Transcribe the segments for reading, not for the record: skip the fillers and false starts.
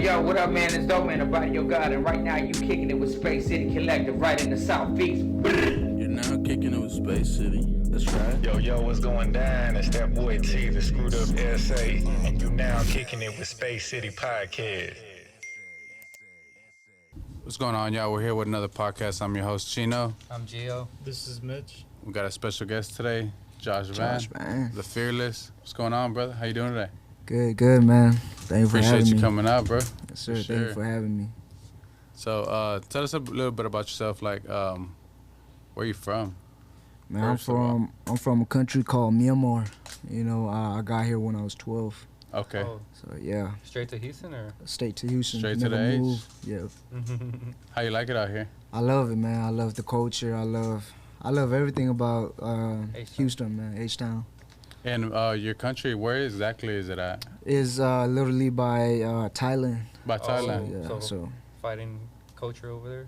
Yo, what up, man? It's Dope Man, about your God, and right now you kicking it with Space City Collective right in the Southeast. You're now kicking it with Space City. That's right. Yo, what's going down? It's that boy T, the screwed up SA, and you now kicking it with Space City Podcast. What's going on, y'all? We're here with another podcast. I'm your host, Chino. I'm Gio. This is Mitch. We got a special guest today, Josh Van, the Fearless. What's going on, brother? How you doing today? Good, man. Thank you for having me. Appreciate you coming out, bro. Yes, sir. Thank you for having me. So, tell us a little bit about yourself. Like, where you from? Man, I'm from a country called Myanmar. You know, I got here when I was 12. Okay. Oh. So yeah. Straight to Houston or? Straight to Houston. Straight Never to the moved. Yeah. How you like it out here? I love it, man. I love the culture. I love everything about Houston, man. H-Town. And your country, where exactly is it at? Is literally by Thailand. By Thailand. Yeah. So fighting culture over there.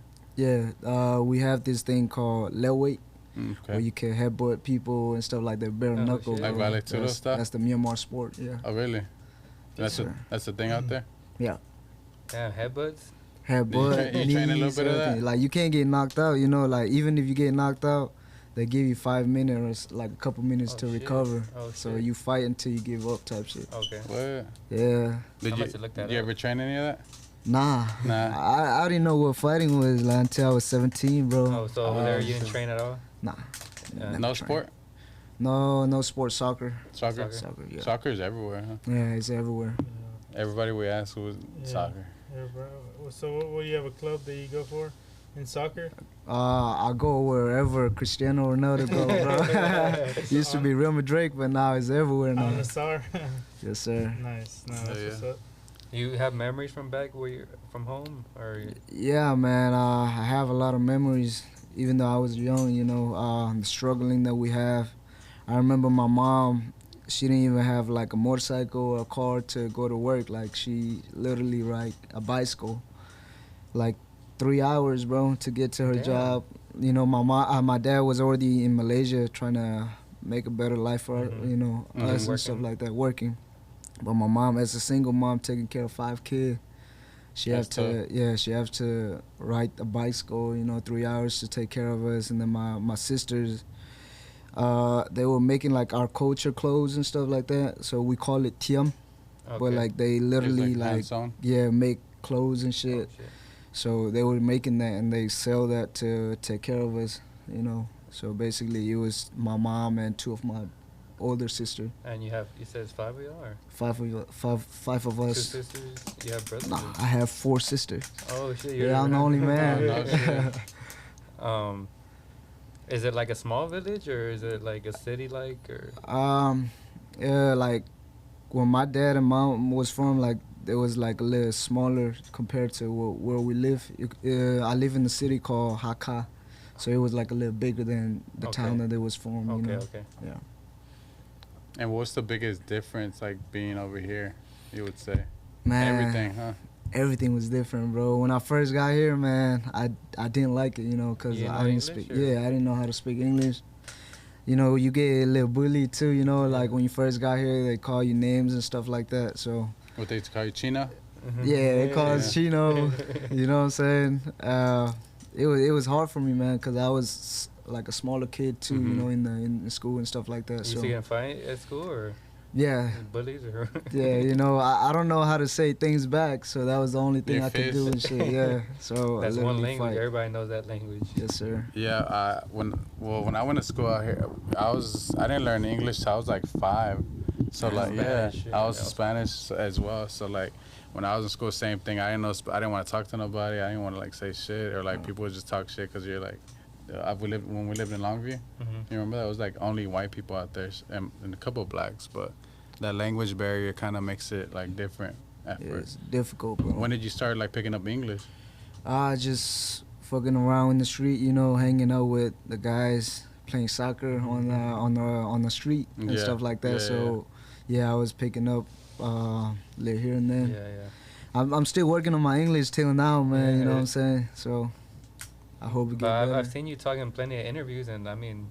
Yeah. We have this thing called leg weight. Okay. Where you can headbutt people and stuff like that, bare knuckle. Like Vale Tudo stuff? That's the Myanmar sport, yeah. Oh, really? That's the thing out there? Yeah. Damn, headbutts? Headbutt, you train a little bit of that? Like, you can't get knocked out, you know, like, even if you get knocked out, they give you 5 minutes or like a couple minutes to recover. So you fight until you give up type shit. Okay. What? Yeah. Did you ever train any of that? Nah. I didn't know what fighting was like, until I was 17, bro. Oh, so over there you didn't train at all? Nah. No sport? No sport. Soccer. Soccer, yeah. Soccer is everywhere, huh? Yeah, it's everywhere. Everybody we ask was soccer. Yeah, bro. So what do you have a club that you go for in soccer? I go wherever Cristiano Ronaldo go, bro. Used to be Real Madrid, but now it's everywhere now. On the SAR? Yes, sir. Nice. No, that's what's up. You have memories from back where you're from home, or? Yeah, man. I have a lot of memories, even though I was young. You know, the struggling that we have. I remember my mom. She didn't even have like a motorcycle or a car to go to work. Like, she literally ride a bicycle, like 3 hours, bro, to get to her job. You know, my dad was already in Malaysia trying to make a better life for you know, us and stuff like that, working. But my mom, as a single mom, taking care of 5 kids, she have to ride a bicycle, you know, 3 hours to take care of us. And then my sisters, they were making like our culture clothes and stuff like that. So we call it tiam, but like they literally like make clothes and shit. Oh, shit. So they were making that and they sell that to take care of us, you know. So basically, it was my mom and 2 of my older sister. And you said it's 5 of y'all, or? 5 of us. 2 sisters? You have brothers? Nah, I have 4 sisters. Oh shit! I'm the only man. No, shit. Is it like a small village or is it like a city, like, or? Yeah, like where my dad and mom was from, like it was like a little smaller compared to where we live. I live in a city called Hakka, so it was like a little bigger than the town that it was from. You know? Okay. Yeah. And what's the biggest difference, like, being over here, you would say? Man, everything, huh? Everything was different, bro. When I first got here, man, I didn't like it, you know, because I didn't speak. Yeah, I didn't know how to speak English. You know, you get a little bullied too, you know, like when you first got here, they call you names and stuff like that. So. What, they call you Chino? Yeah, they call us Chino. You know what I'm saying? It was hard for me, man, because I was like a smaller kid too, you know, in school and stuff like that. You used to get in a fight at school, or? Yeah. Bullies, or? Yeah, you know, I don't know how to say things back, so that was the only thing I could do and shit. Yeah, so that's I one language. Fight. Everybody knows that language. Yes, sir. Yeah. When I went to school out here, I didn't learn English till I was like 5. So like Spanish, I was Spanish as well. So like when I was in school, same thing. I didn't want to talk to nobody. I didn't want to like say shit, or like people would just talk shit because you're like. When we lived in Longview, you remember that? It was like only white people out there and a couple of blacks, but that language barrier kind of makes it like different at first. It's difficult, bro. When did you start like picking up English? Just fucking around in the street, you know, hanging out with the guys, playing soccer on the street and stuff like that. So I was picking up here and there. Yeah. I'm still working on my English till now, man. You know what I'm saying? So. I hope we get better. I've seen you talking plenty of interviews, and I mean,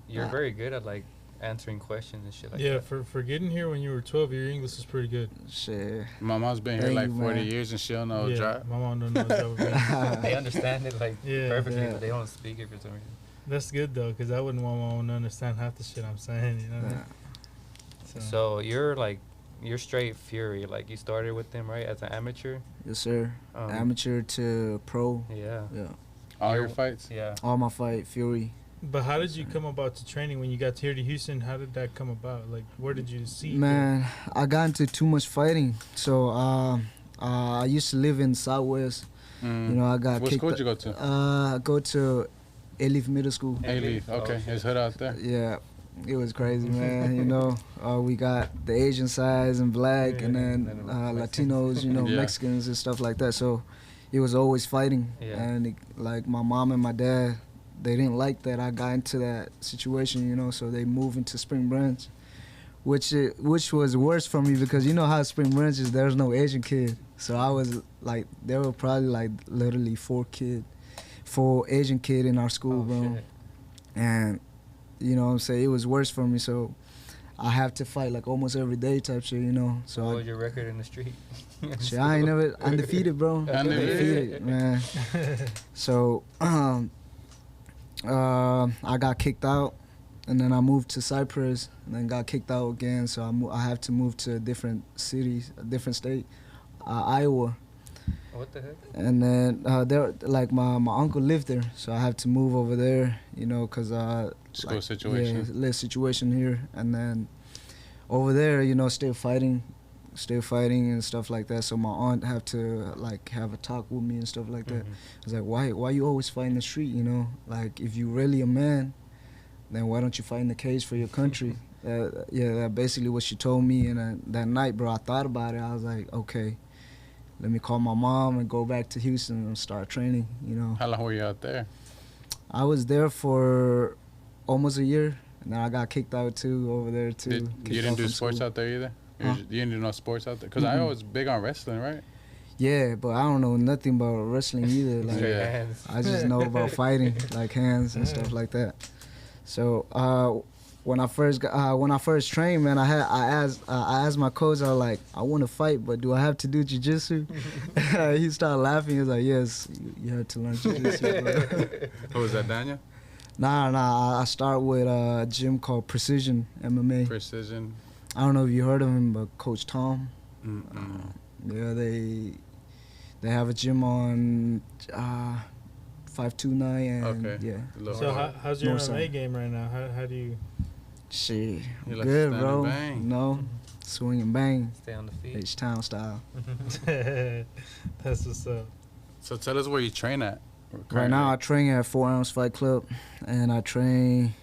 you're very good at like answering questions and shit like Yeah, that. for getting here when you were 12, your English is pretty good. Shit. My mom's been here Thank like you, 40 man. years and she don't know Yeah, drive. my mom don't know drive. They understand it like Yeah. perfectly, Yeah. but they don't speak it for some reason. That's good though, cause I wouldn't want my mom to understand half the shit I'm saying. You know. Yeah. So you're straight Fury. Like you started with them right as an amateur. Yes, sir. Amateur to pro. Yeah. Yeah. All your fights? Yeah. All my fight, Fury. But how did you come about to training when you got here to Houston? How did that come about? Like, where did you see? Man, I got into too much fighting. So I used to live in Southwest. You know, I got What kicked. school did you go to? I go to Elif Middle School. A-Leaf. Okay, it's hood out there. Yeah, it was crazy, man. You know, we got the Asian sides and black, and then Latinos, you know, Yeah. Mexicans and stuff like that. So it was always fighting. Yeah. And like my mom and my dad, they didn't like that I got into that situation, you know. So they moved into Spring Branch, which was worse for me because you know how Spring Branch is. There's no Asian kid, so I was like, there were probably like literally four Asian kid in our school, bro. Shit. And you know what I'm saying, it was worse for me, so I have to fight like almost every day type shit, you know. So What was your record in the street? shit, I ain't never undefeated, bro. Undefeated, man. So I got kicked out, and then I moved to Cyprus, and then got kicked out again. So I have to move to a different city, a different state, Iowa. What the heck? And then there, like my uncle lived there, so I have to move over there, you know, cause School situation. Yeah, less situation here, and then over there, you know, still fighting and stuff like that. So my aunt have to like have a talk with me and stuff like that. I was like, why you always fight in the street, you know? Like if you really a man, then why don't you fight in the cage for your country? Yeah, that's basically what she told me. And that night, bro, I thought about it. I was like, okay, let me call my mom and go back to Houston and start training, you know. How long were you out there? I was there for almost a year, and then I got kicked out too over there too. You didn't do sports out there either? You didn't do no sports out there? Because I was big on wrestling, right? Yeah, but I don't know nothing about wrestling either. Like, Yeah. I just know about fighting, like hands and stuff like that. So when I first trained, man, I asked my coach, I was like, I want to fight, but do I have to do jiu-jitsu? He started laughing. He was like, yes, you have to learn jiu-jitsu. Who was that, Daniel? Nah, I start with a gym called Precision MMA. Precision. I don't know if you heard of him, but Coach Tom. Mm-mm. Yeah, they have a gym on 529 and Okay. yeah. So how's your North MMA side. game right now? How do you? Shit, You like good, stand bro. and bang. No, swing and bang, Stay on the feet. H-Town style. That's what's up. So tell us where you train at. Right now, I train at 4 Ounce Fight Club, and I train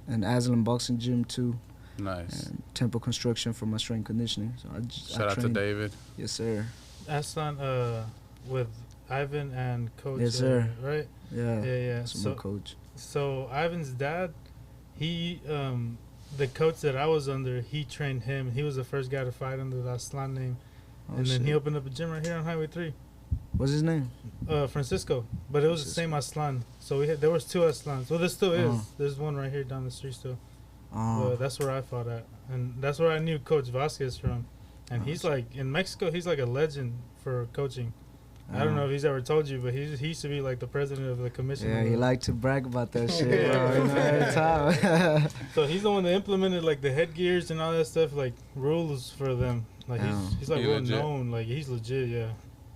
in Aslan Boxing Gym too, Nice. and Temple Construction for my strength conditioning. So Shout out to train. David. Yes, sir. Aslan, with Ivan and Coach. Yes, sir. Right? Yeah. Yeah. That's my coach. So Ivan's dad, he the coach that I was under, he trained him. He was the first guy to fight under that Aslan name, Oh, and then shit. he opened up a gym right here on Highway 3. What's his name? Francisco, but it was the same Aslan. So there was two Aslans. Well, there still is. There's one right here down the street still. But that's where I fought at, and that's where I knew Coach Vasquez from. And he's like in Mexico. He's like a legend for coaching. I don't know if he's ever told you, but he used to be like the president of the commission. Yeah, he liked to brag about that shit, bro. You know, every time. So he's the one that implemented like the headgears and all that stuff, like rules for them. Like he's like He well legit. known. Like he's legit. Yeah,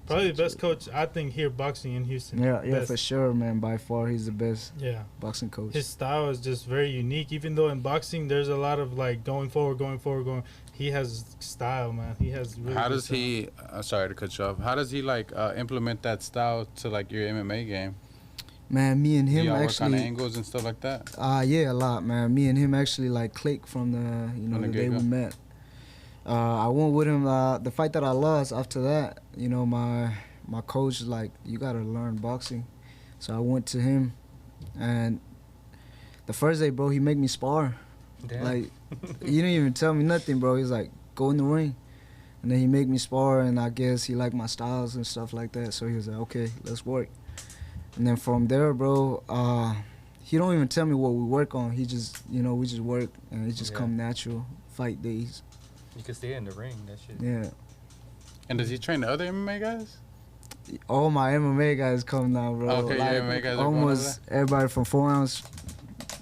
probably the best coach I think here boxing in Houston. Yeah, Best. for sure, man. By far, he's the best Yeah. boxing coach. His style is just very unique. Even though in boxing there's a lot of like going forward. He has style, man. He has. Really How good does style. he? Sorry to cut you off. How does he like implement that style to like your MMA game? Man, me and Do him y'all work on actually. angles and stuff like that? Yeah, a lot, man. Me and him actually like clicked from the From the the day we get-go? met. I went with him. The fight that I lost after that, you know, my coach was like, you gotta learn boxing. So I went to him, and the first day, bro, he made me spar. Damn. Like, he didn't even tell me nothing, bro. He's like, go in the ring. And then he made me spar, and I guess he liked my styles and stuff like that. So he was like, okay, let's work. And then from there, bro, he don't even tell me what we work on. He just, you know, we just work and it just come natural. Fight days. You can stay in the ring. That shit. Yeah. And does he train the other MMA guys? All my MMA guys come now, bro. Okay, like, your MMA guys are going almost everybody from 4 ounce.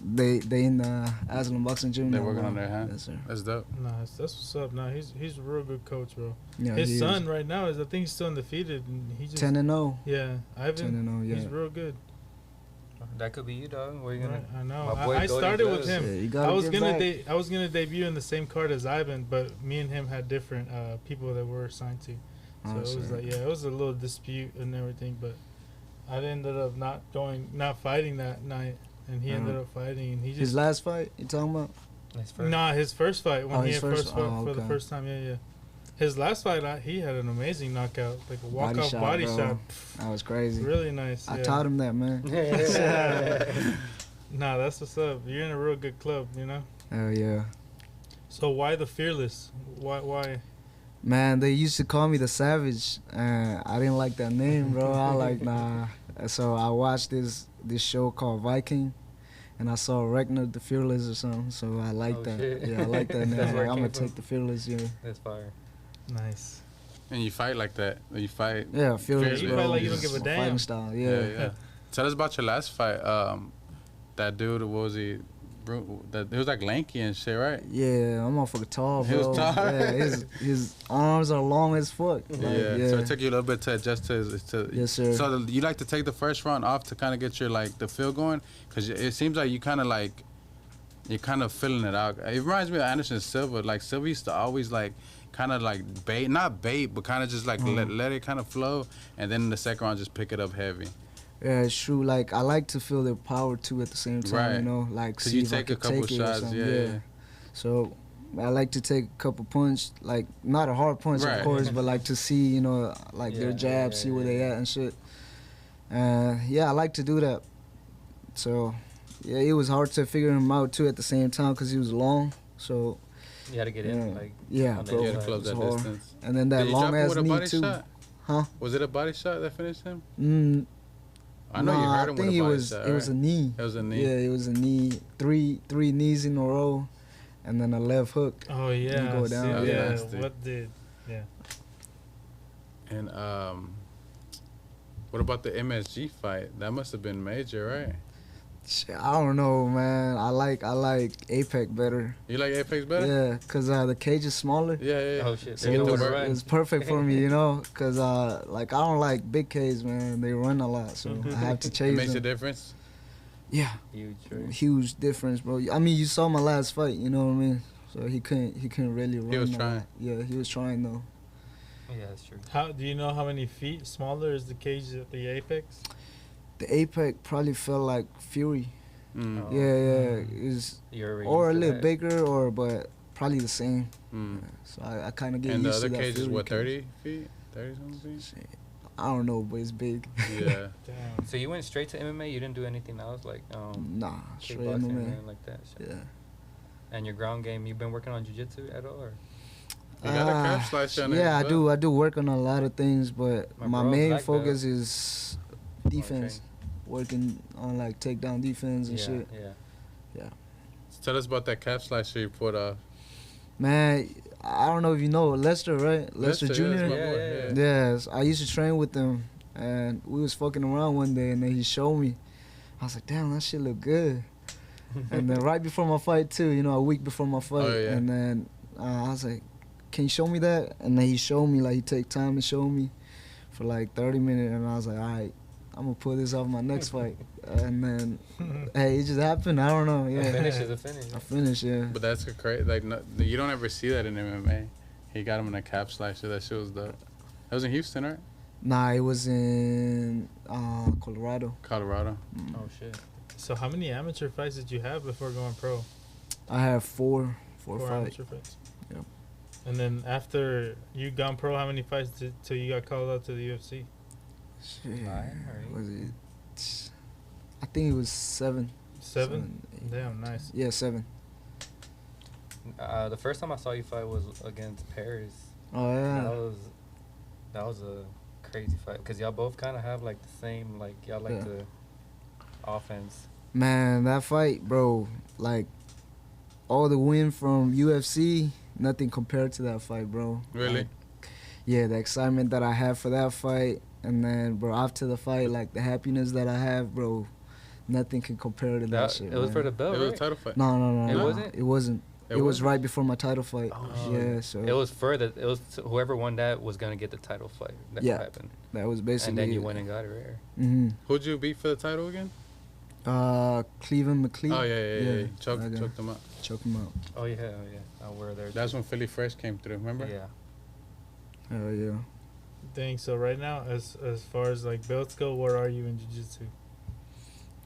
They in the Aslan boxing gym. They're now, working bro. on their hand. Yes, sir. That's dope. Nah, that's what's up. Nah, he's a real good coach, bro. Yeah, His he son is. right now is, I think he's still undefeated, and he just 10-0. Yeah, Ivan. 10-0. Yeah. He's real good. That could be you, dog. Where you gonna? Right, I know. My boy I Cody started does. with him. Yeah, you gotta I was get gonna back. I was gonna debut in the same card as Ivan, but me and him had different people that we're assigned to. So Oh, it was sorry. like, it was a little dispute and everything, but I ended up not fighting that night, and he ended up fighting, and he just His last fight, you talking about? his first fight when Oh, he his had first- first fought oh, for the okay. first time. Yeah. He last fight, he had an amazing knockout, like a Body walk-off shot, body bro. shot. That was crazy. Really nice. I yeah. taught him that, man. Nah, that's what's up. You're in a real good club, you know. Hell yeah. So why the Fearless? Why? Man, they used to call me the Savage. I didn't like that name, bro. I like, nah. So I watched this show called Viking, and I saw Ragnar the Fearless or something. So I like that. Shit. Yeah, I like that name. That's where it I'm came gonna from? take the Fearless. Yeah. That's fire. Nice. And you fight like that. You fight. Yeah, Fearless. you bro. fight like you don't It's give a my damn. Fighting style. Yeah, Yeah. Tell us about your last fight. That dude, what was he? He was like lanky and shit, right? Yeah, I'm motherfucker tall, bro. He was tall? Yeah, his arms are long as fuck. Like, Yeah. So it took you a little bit to adjust to Yes, sir. So you like to take the first round off to kind of get your the feel going, because it seems like you kind of you're kind of feeling it out. It reminds me of Anderson Silva. Like Silva used to always kind of bait, not bait, but kind of just let it kind of flow, and then in the second round just pick it up heavy. Yeah, it's true. Like I like to feel their power too at the same time. Right. You know, like So see you if I take a could couple take it or shots, something. yeah. So I like to take a couple punch, like not a hard punch, Right. of course, but like to see, you know, like their jabs, see where they at and shit. Yeah, I like to do that. So yeah, it was hard to figure him out too at the same time because he was long. So You had to get in, yeah, on the bro, You had to inside. close it's that hard. distance. And then that Did you drop long him ass with a knee body too. shot? Huh? Was it a body shot that finished him? I know you heard him I with think a it body was shot, it was a right? knee. It was a knee. Yeah, it was a knee. Three knees in a row, and then a left hook. Oh yeah. go down. See, That was yeah. nasty. What did? Yeah. And what about the MSG fight? That must have been major, right? Shit, I don't know, man. I like Apex better. You like Apex better? Yeah, cause the cage is smaller. Yeah. Oh shit. So They it know was, where to it run. was perfect for me, you know, cause like I don't like big cages, man. They run a lot, so I have to It chase makes a them. difference. Yeah, Huge, right? huge difference, bro. I mean, you saw my last fight, you know what I mean? So he couldn't really run. was a lot. trying. Yeah, he was trying though. Yeah, that's true. How do you know how many feet smaller is the cage at the Apex? The Apex probably felt like Fury. Mm. Oh. Yeah, is You're already or a used to little that. bigger, but probably the same. Mm. So I kind of get And the used to other that. cage is Fury what, cage. 30 feet? 30 something feet? Shit. I don't know, but it's big. Yeah. Damn. So you went straight to MMA. You didn't do anything else like Nah, straight kickboxing or MMA. anything like that. Shit. Yeah. And your ground game, you've been working on jiu-jitsu at all? Or? You got a calf slicer on there Yeah, as I well? do. I do work on a lot of things, but My my bro's main black belt. focus is defense. Working on like takedown defense and Yeah, shit. yeah. Tell us about that calf slicer you put off. Man, I don't know if you know Lester, right? Lester yeah, Jr. that's my Yeah, boy, yeah. Yes, I used to train with him, and we was fucking around one day, and then he showed me. I was like, damn, that shit look good. And then right before my fight too, you know, a week before my fight, Oh, yeah. and then I was like, can you show me that? And then he showed me, like he take time to show me for like 30 minutes, and I was like, all right, I'm gonna pull this off my next fight. And then, hey, it just happened. I don't know. A Yeah, finish is a finish. I finished. Yeah. But that's crazy. Like, no, you don't ever see that in MMA. He got him in a calf slicer. That shit was dope. That was in Houston, right? Nah, it was in Colorado. Colorado. Oh shit. So how many amateur fights did you have before going pro? I have four Four fights. amateur fights. Yep. And then after you gone pro, how many fights till you got called out to the UFC? Shit. Nine or eight? Was it? I think it was seven. Seven? Eight. Damn, nice. Yeah, 7. The first time I saw you fight was against Paris. Oh yeah. That was a crazy fight because y'all both kind of have like the same, like y'all like Yeah. the offense. Man, that fight, bro, like, all the win from UFC, nothing compared to that fight, bro. Really? Like, yeah, the excitement that I had for that fight, and then, bro, after the fight, like, the happiness that I have, bro, nothing can compare to that shit, It was man. for the belt, It was a right? title fight. No. It wasn't? It wasn't. It was wasn't? right before my title fight. Oh. Yeah, so It was whoever won that was gonna get the title fight. That's Yeah. what happened. that was basically And then you it. went and got it right. Mm-hmm. Who'd you beat for the title again? Cleveland McLean. Oh, yeah. I Choked got- them out. Choke him out. Oh yeah. I were there. That's when Philly Fresh came through, remember? Yeah. Hell yeah. Dang. So right now, as far as like belts go, where are you in jiu-jitsu?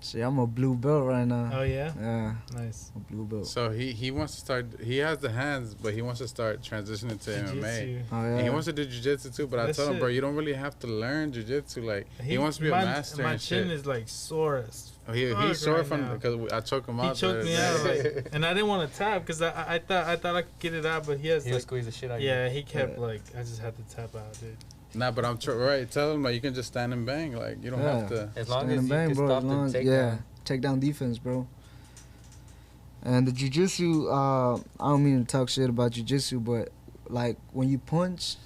See, I'm a blue belt right now. Oh yeah. Yeah, Nice. a blue belt. So he wants to start. He has the hands, but he wants to start transitioning to MMA. Jiu-jitsu. Oh And he yeah. wants to do jiu-jitsu too, but I That's told him, it. bro, you don't really have to learn jiu-jitsu. Like he wants to be a master My and chin shit. is like sore as He's fuck sore right from now. because I choked him He out. choked me the out, other day. like, and I didn't want to tap because I thought I could get it out, but he has He'll like, squeeze the shit out of you. yeah, he kept like, I just had to tap out, dude. Nah, but I'm right. Tell him like you can just stand and bang. Like you don't have to. As long Stand as and you bang, can bro, stop as long the as- takedown. takedown defense, bro. And the jiu-jitsu, I don't mean to talk shit about jiu-jitsu, but like when you punch,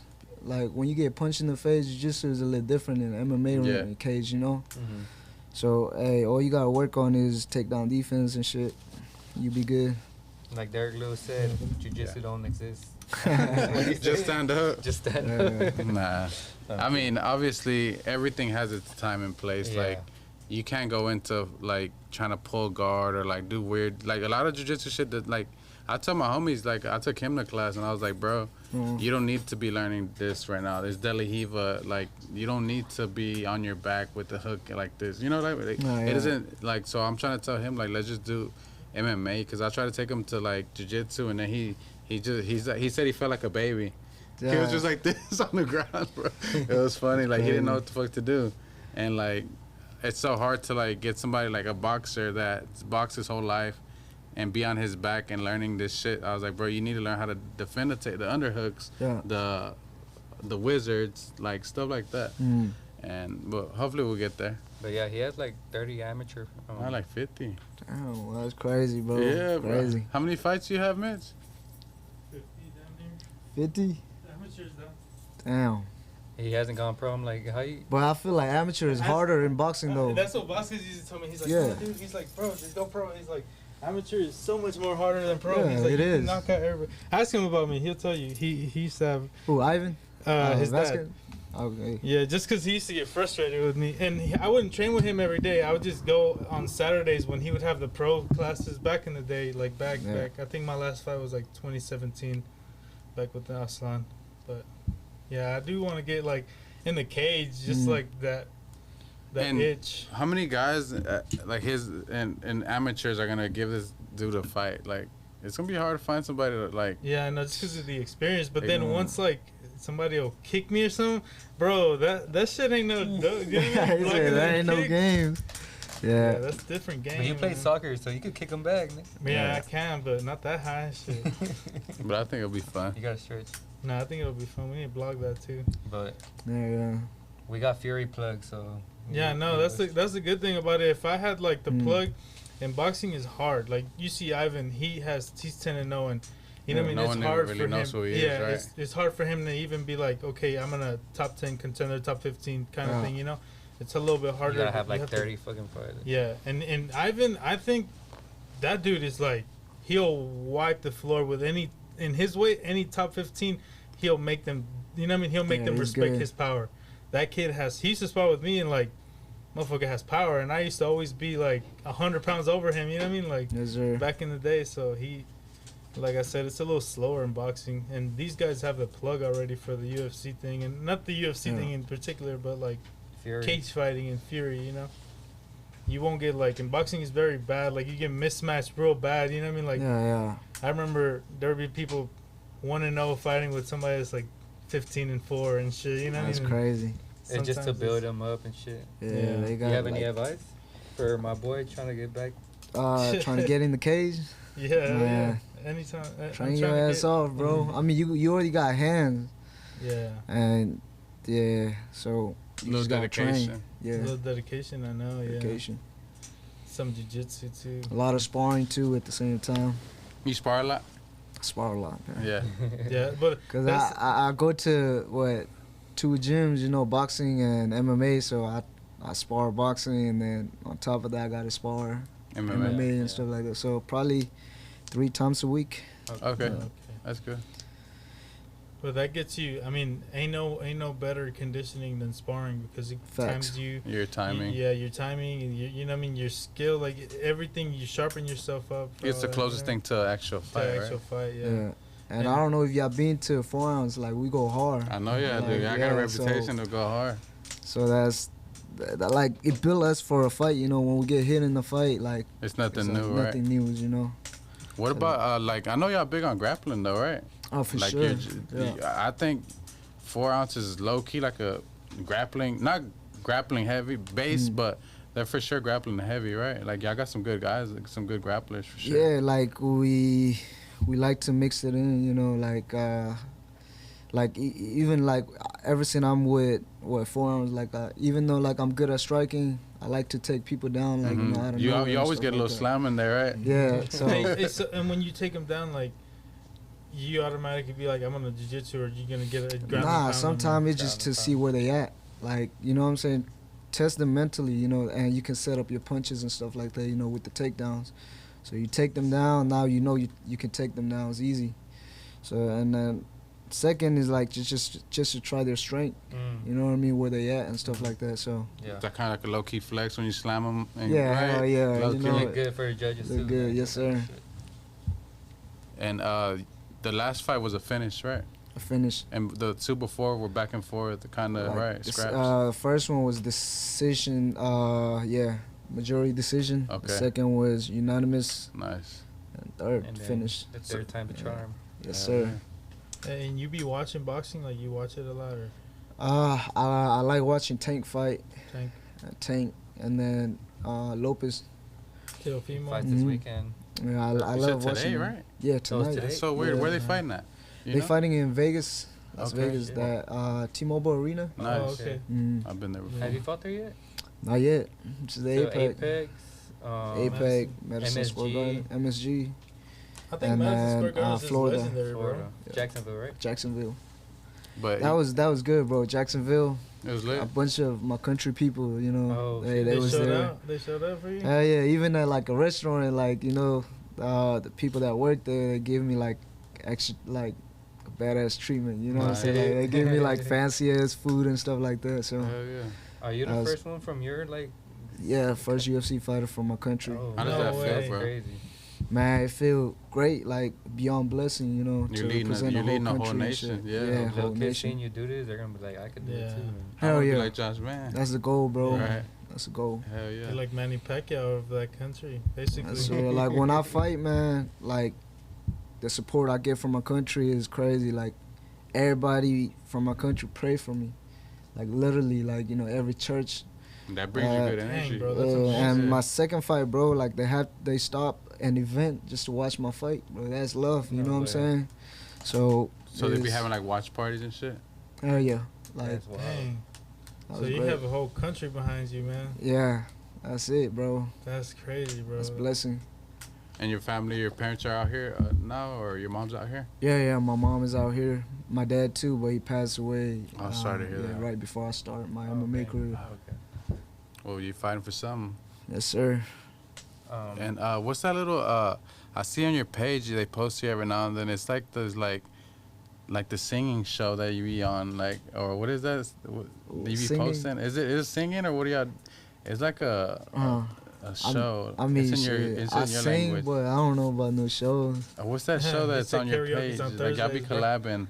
like when you get punched in the face, jiu-jitsu is a little different than MMA Yeah. ring cage, you know. Mhm. So hey, all you gotta work on is takedown defense and shit. You be good. Like Derek Lewis said, jiu-jitsu don't exist. Just stand up. Just stand up. Yeah. Nah. I mean, obviously, everything has its time and place. Yeah. Like, you can't go into, like, trying to pull guard or, like, do weird... Like, a lot of jiu-jitsu shit that, like... I tell my homies, like, I took him to class, and I was like, bro, you don't need to be learning this right now. There's Deli Hiva. Like, you don't need to be on your back with the hook like this. You know, like, Oh, it yeah. isn't... Like, so I'm trying to tell him, like, let's just do MMA, because I tried to take him to, like, jiu-jitsu, and then he said he felt like a baby. He was just like this on the ground, bro. It was funny. Like, he didn't know what the fuck to do. And, like, it's so hard to, like, get somebody like a boxer that's boxed his whole life and be on his back and learning this shit. I was like, bro, you need to learn how to defend the underhooks, the wizards, like, stuff like that. And, but hopefully we'll get there. But yeah, he has like 30 amateur. I like 50. Damn, well, that's crazy, bro. Yeah, crazy. bro. How many fights you have, Mitch? 50 down here. 50? Amateurs though. Damn. He hasn't gone pro. I'm like, how you? But I feel like amateur is harder in boxing though. That's what Vasquez used to tell me. He's like, Yeah. yeah, dude. He's like, bro, just go pro. He's like, amateur is so much more harder than pro. Yeah, He's like, it you is. can knock out everybody. Ask him about me. He'll tell you. He used to have Who, Ivan? his Vasquez? dad. Okay. Yeah, just because he used to get frustrated with me, and I wouldn't train with him every day. I would just go on Saturdays when he would have the pro classes back in the day, like back. I think my last fight was like 2017, back with the Aslan. But yeah, I do want to get like in the cage, just like that And itch. How many guys like his and amateurs are gonna give this dude a fight? Like, it's gonna be hard to find somebody to like. Yeah, no, just because of the experience. But They then gonna- once like somebody will kick me or something, bro, that shit ain't no. You know what I mean? He Blocking said, that ain't no kick. game. Yeah, Yeah. that's different game. But you play man. soccer, so you could kick him back. Yeah, I can, but not that high. Shit. But I think it'll be fun. You gotta stretch. No, I think it'll be fun. We need to block that too. But Yeah. we got Fury plug, so. Yeah, no, that's the good thing about it. If I had like the plug, and boxing is hard. Like you see, Ivan, he's 10-0, and you know what I mean. No It's one hard really for knows him. who he is, Yeah, right? it's hard for him to even be like, okay, I'm gonna top 10 contender, top 15 kind of thing. You know, it's a little bit harder. You gotta have You like have to- 30 fucking fighters. Yeah, and Ivan, I think that dude is like, he'll wipe the floor with any in his weight, any top 15. He'll make them. You know what I mean? He'll make Yeah, them he's respect good. his power. That kid he used to spar with me and like, motherfucker has power, and I used to always be like 100 pounds over him. You know what I mean? Like Yes, sir. back in the day. So like I said, it's a little slower in boxing, and these guys have the plug already for the UFC thing, and not the UFC thing in particular, but like Fury. cage fighting and Fury. You know, you won't get like in boxing is very bad. Like you get mismatched real bad. You know what I mean? Like Yeah. I remember there would be people 1-0 fighting with somebody that's like 15-4 and shit. You know what I That's mean? crazy. It's just to Sometimes build him up and shit. Yeah, Yeah. they got You have like, any advice for my boy trying to get back? trying to get in the cage. Yeah. Yeah. Anytime. I'm Train trying your to ass get- off, bro. I mean, you already got hands, Yeah. and yeah, so you Little just gotta train. dedication. A Yeah, little dedication, I know. Yeah. dedication. Some jiu-jitsu too. A lot of sparring too at the same time. You spar a lot? I spar a lot, man. Yeah. Yeah, but Cause I go to 2 gyms, you know, boxing and MMA. So I spar boxing, and then on top of that I gotta spar MMA and stuff like that. So probably 3 times a week. Okay. That's good. But that gets you. I mean, ain't no better conditioning than sparring, because it times you. Your timing. Your timing, and you know what I mean, your skill, like everything. You sharpen yourself up. It's the closest thing to actual fight, actual fight, yeah. And I don't know if y'all been to 4 ounce. Like, we go hard. I know, yeah, dude. I got a reputation to go hard. So that, like, it built us for a fight. You know, when we get hit in the fight, like it's nothing new, right? Nothing new, you know. What about like, I know y'all big on grappling though, right? Oh, for like sure. I think 4 ounces is low key like a grappling, not grappling heavy base, but they're for sure grappling heavy, right? Like, y'all got some good guys, like, some good grapplers for sure. Yeah, like we like to mix it in, you know, like even like ever since I'm with 4 ounce, like even though like I'm good at striking, I like to take people down, like, you know, I don't know. You always get a little slam in there, right? Yeah. So and when you take them down, like, you automatically be like, I'm on the jiu-jitsu, or you gonna get a ground? Nah, sometimes it's just to see where they at. Like, you know what I'm saying? Test them mentally, you know, and you can set up your punches and stuff like that, you know, with the takedowns. So you take them down, now you know you can take them down, it's easy. So, and then second is like just to try their strength, you know what I mean, where they at and stuff like that. So yeah, that kind of like a low key flex when you slam them. And yeah, right? yeah, low you key know, look good for your judges too. Good, yes sir. And the last fight was a finish, right? A finish. And the 2 before were back and forth, kind of, like right? Scraps. First one was decision, majority decision. Okay. The second was unanimous. Nice. And third, and finish. The third time the charm. Yes, sir. And you be watching boxing, like, you watch it a lot, or? I like watching Tank fight. Tank. And then Lopez. Teofimo. Fights this weekend. Yeah, I love watching. Today, right? Yeah, tonight. That's so weird. Where are they fighting at? They fighting in Vegas. Las Okay. Vegas, that T-Mobile Arena. Nice. Oh, okay. I've been there before. Have you fought there yet? Not yet. Just the So Apex. Apex, Madison Square Garden, MSG. I think and Madison Square Garden is Florida. legendary, Florida. bro. Yeah. Jacksonville, right? Jacksonville. But that was good, bro. Jacksonville. It was lit. A bunch of my country people, you know. Oh, they was showed there. out? They showed up for you? Yeah, even at like a restaurant, like, you know, the people that work there, they give me like extra, like, badass treatment, you know what I'm saying? Like, they give me like fancy ass food and stuff like that. So hell yeah. Are you the first one from your, like? Yeah, first UFC fighter from my country. Oh, how does that feel, bro? Crazy. Man, it feel great, like beyond blessing, you know. You're to leading represent the whole country and nation. shit. Yeah, yeah, Little whole kids nation. seeing you do this, they're gonna be like, I could do it too. Man. Hell be yeah, like Josh, man. that's the goal, bro. Right. That's the goal. Hell yeah. You're like Manny Pacquiao of that country, basically. That's real. Like, when I fight, man, like, the support I get from my country is crazy. Like, everybody from my country pray for me. Like, literally, like, you know, every church. That brings you good energy. Dang, bro, that's amazing. And my second fight, bro, like, they stop an event just to watch my fight, bro. That's love, you know what I'm saying? So they be having like watch parties and shit. Hell yeah, like, That's wild. Dang. that So was you great. have a whole country behind you, man. Yeah, that's it, bro. That's crazy, bro. That's a blessing. And your family, your parents are out here now, or your mom's out here? Yeah, my mom is out here. My dad too, but he passed away. Oh, sorry to hear that. Right before I start my MMA career. Okay. Well, you fighting for something. Yes, sir. And what's that little? I see on your page they post you every now and then. It's like those like the singing show that you be on, like, or what is that? What, you be Singing? posting? Is it singing or what do y'all? It's like a show. I mean, it's in your, shit, it's I in your sing, language. but I don't know about no shows. What's that show They that's say on your karaoke's page? on Like y'all be Thursdays, bro. collabing.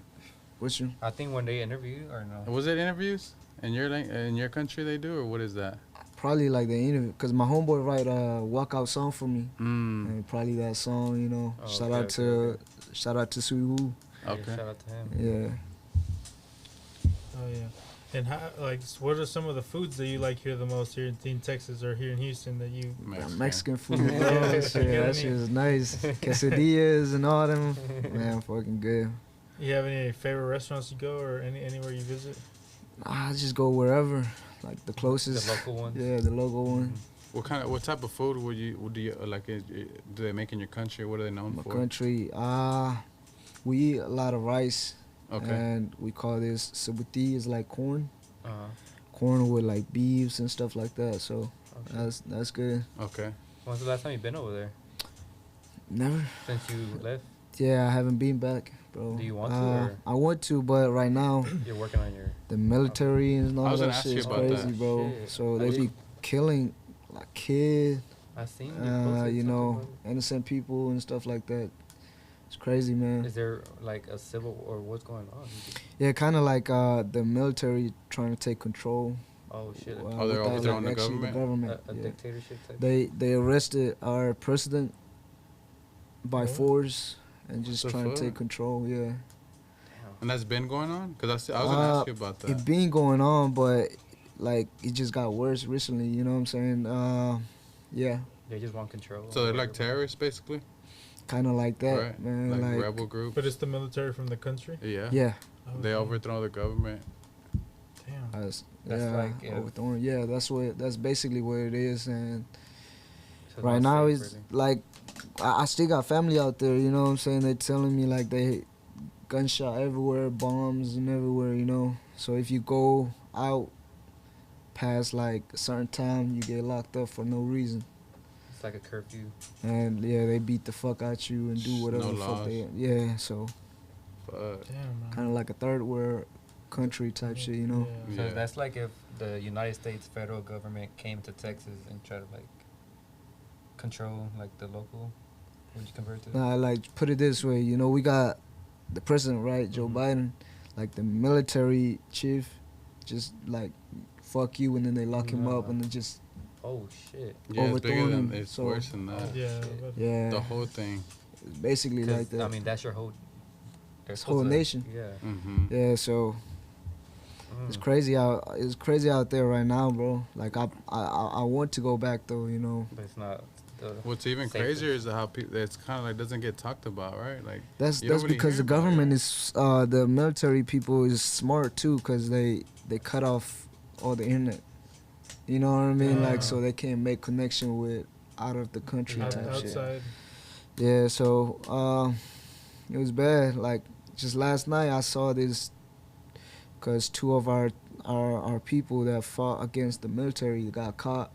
What's you? I think when they interview you or no. Was it interviews in your country they do, or what is that? Probably like the interview, cause my homeboy write a walkout song for me, and probably that song, you know. Oh, shout okay, out to Sui Woo. Okay. Shout out to him. Yeah. Oh, yeah. And how, like, what are some of the foods that you like here the most here in Texas or here in Houston that you? Mexican food, bro. that shit is nice. Quesadillas and all them, man, fucking good. You have any favorite restaurants you go or anywhere you visit? I just go wherever, like the closest. The local ones. Yeah, the local one. What type of food do you like? Do they make in your country? What are they known My for? country, we eat a lot of rice. Okay. And we call this sabuti. It's like corn. Uh-huh. Corn with like beefs and stuff like that. So Okay. that's good. Okay. When's the last time you've been over there? Never. Since you left? Yeah, I haven't been back, bro. Do you want to, or? I want to, but right now You're working on your... the military and all I was that gonna ask shit you is about crazy, that. bro. Shit. So they be killing like kids, I seen you posted you something know, about innocent people and stuff like that. It's crazy, it. man. Is there like a civil or what's going on? Yeah, kind of like the military trying to take control. Oh shit! they're without, overthrowing the actually government? A yeah. dictatorship type. They arrested our president by force and just What the trying to fuck? take control. Yeah, Damn. And that's been going on? Because I was gonna ask you about that. it been going on, but like it just got worse recently. You know what I'm saying? Yeah, They just want control. So they're like terrorists, basically, kind of like that, right? man. Like rebel group. But it's the military from the country. Yeah. Yeah, They overthrow the government. Damn. That's yeah, like, yeah. overthrowing. Yeah, that's basically what it is. And So it's right not now safe, it's really. like I still got family out there. You know what I'm saying? They're telling me like they gunshot everywhere, bombs and everywhere. You know, so if you go out past like a certain time, you get locked up for no reason. It's like a curfew. And yeah, they beat the fuck out you and do whatever No the fuck laws. they. Yeah, so Fuck. Damn, man. kind of like a third world country type shit, you know. Yeah. So Yeah. that's like if the United States federal government came to Texas and tried to like control like the local. Would you convert to that? Nah, like put it this way, you know, we got the president, right, Joe Mhm. Biden, like the military chief, just like fuck you, and then they lock him up, Nah. and then just Oh shit! Yeah, it's bigger overthrowing than them, it's so- worse than that. Yeah. shit. but- yeah, The whole thing. basically 'Cause, like that. I mean, that's your whole. they're This whole supposed to- nation. Yeah. Mm-hmm. Yeah, so it's crazy out there right now, bro. Like I want to go back though, you know. But it's not. The, What's even Safer. crazier is how people. It's kind of like doesn't get talked about, right? Like That's you don't really because hear the about it, government right? is the military people is smart too, because they cut off all the internet. You know what I mean? Like so they can't make connection with out of the country Yeah. type shit. Outside. Yeah, so it was bad. Like just last night I saw this, because two of our people that fought against the military got caught.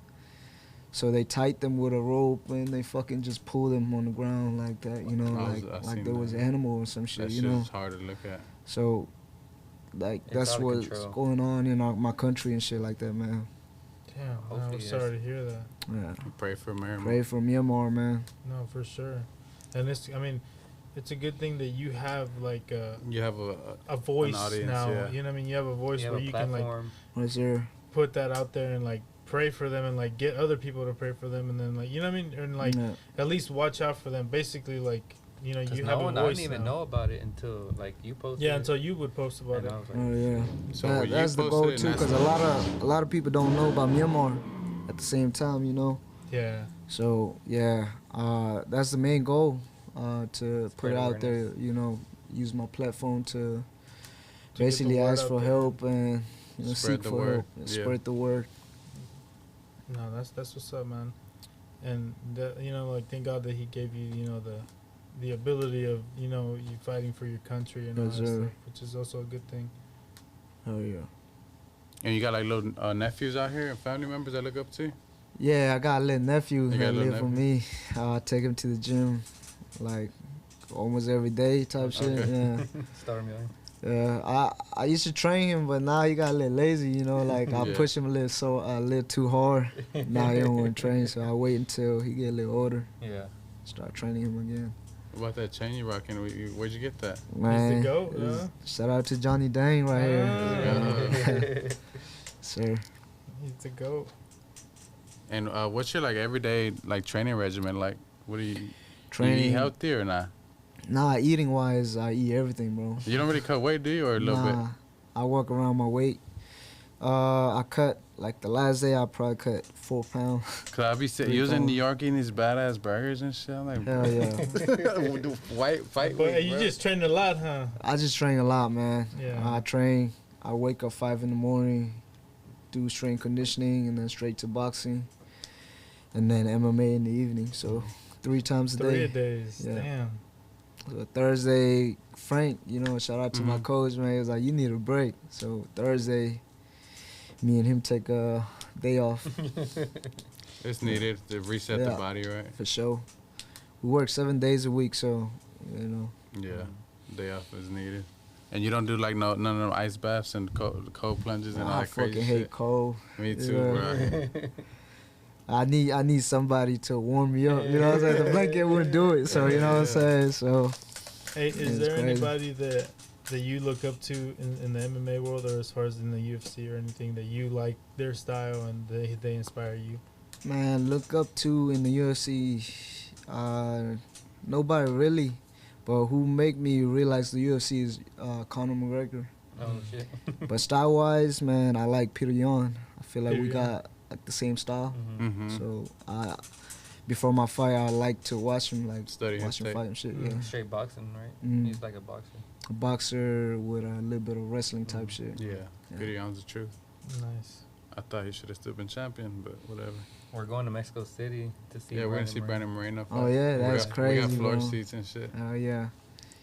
So they tied them with a rope and they fucking just pulled them on the ground like that, you know, I like seen there was that. an animal or some shit, That you shit know. is hard to look at. So like It's that's out of what's control. going on in my country and shit like that, man. Damn. Hopefully I'm it's- sorry to hear that. Yeah. Pray for Myanmar. Pray for Myanmar, man. No, for sure. And it's a good thing that you have like You have a voice audience, now. yeah. You know what I mean? You have a voice you have where a you can like platform. Yes, sir. put that out there and like pray for them and like get other people to pray for them and then like you know what I mean? And like Yeah. at least watch out for them. Basically like you know 'Cause you no have a one, I voice didn't even now. know about it until like you posted. Yeah, it, until you would post about and it. I was like, Oh yeah. So That- when you that's the posted goal it, too, and because a lot of people don't know about Myanmar at the same time, you know. Yeah. So yeah, that's the main goal, to put Spread it out there. awareness. You know, use my platform to To get the basically word ask out for there. help and Spread seek the for word, help, and yeah. spread the word. No, that's what's up, man. And that you know, like thank God that He gave you, you know, the ability of you know you fighting for your country and all Yes, that sir. stuff, which is also a good thing. Oh yeah. And you got like little nephews out here and family members that look up to you? Yeah, I got a little nephew You got that a little live with me. I take him to the gym, like almost every day type shit. Okay. Yeah. Star Million. I used to train him, but now he got a little lazy. You know, like I Yeah. push him a little too hard. Now he don't want to train, so I wait until he get a little older, Yeah. start training him again. What about that chain you rocking? Where'd you get that? Man, He's the GOAT, it's- huh? shout out to Johnny Dang right Ah. here, sir. He's the GOAT. And what's your like everyday like training regimen? Like, what do you eat Training. healthy or not? Nah, eating wise, I eat everything, bro. You don't really cut weight, do you, or a little bit? Nah, I work around my weight. I cut like the last day I probably cut 4 pounds. Cause I be Three you was in pounds. New York eating these badass burgers and shit. I'm like, Hell yeah. white fight. But week, you bro. just trained a lot, huh? I just train a lot, man. Yeah. I train. I wake up 5 in the morning, do strength conditioning, and then straight to boxing. and then MMA in the evening. So 3 times a day. 3 days. Yeah. Damn. So Thursday, Frank, you know, shout out to my Mhm. coach, man. He was like, you need a break. So Thursday, me and him take a day off It's needed to reset the Yeah. body, right? for sure. We work 7 days a week, so, you know. Yeah, day off is needed. And you don't do like none of them ice baths and cold plunges and all I that crazy fucking hate shit. cold. Me too, Yeah. bro. I need somebody to warm me up. You know what I'm saying? The blanket wouldn't do it. So, you know what I'm saying? So, Hey, Yeah, is it's there crazy. anybody that you look up to in the MMA world, or as far as in the UFC or anything, that you like their style and they inspire you? man, look up to in the UFC, nobody really. But who make me realize the UFC is Conor McGregor. Oh shit. But style-wise, man, I like Peter Yan. I feel like Peter we Yan. got like the same style. Mm-hmm. So, before my fight, I like to watch him, like Study watch him his fight and shit. Mm. Yeah, Straight boxing, right? Mm. He's like a boxer. a boxer with a little bit of wrestling type shit. Yeah, Yeah. Peter Yan's the truth. Nice. I thought he should have still been champion, but whatever. We're going to Mexico City to see. Yeah, we're gonna see Brandon Brandon Moreno. Oh fight. yeah, that's we crazy. got floor bro. seats and shit. Oh yeah,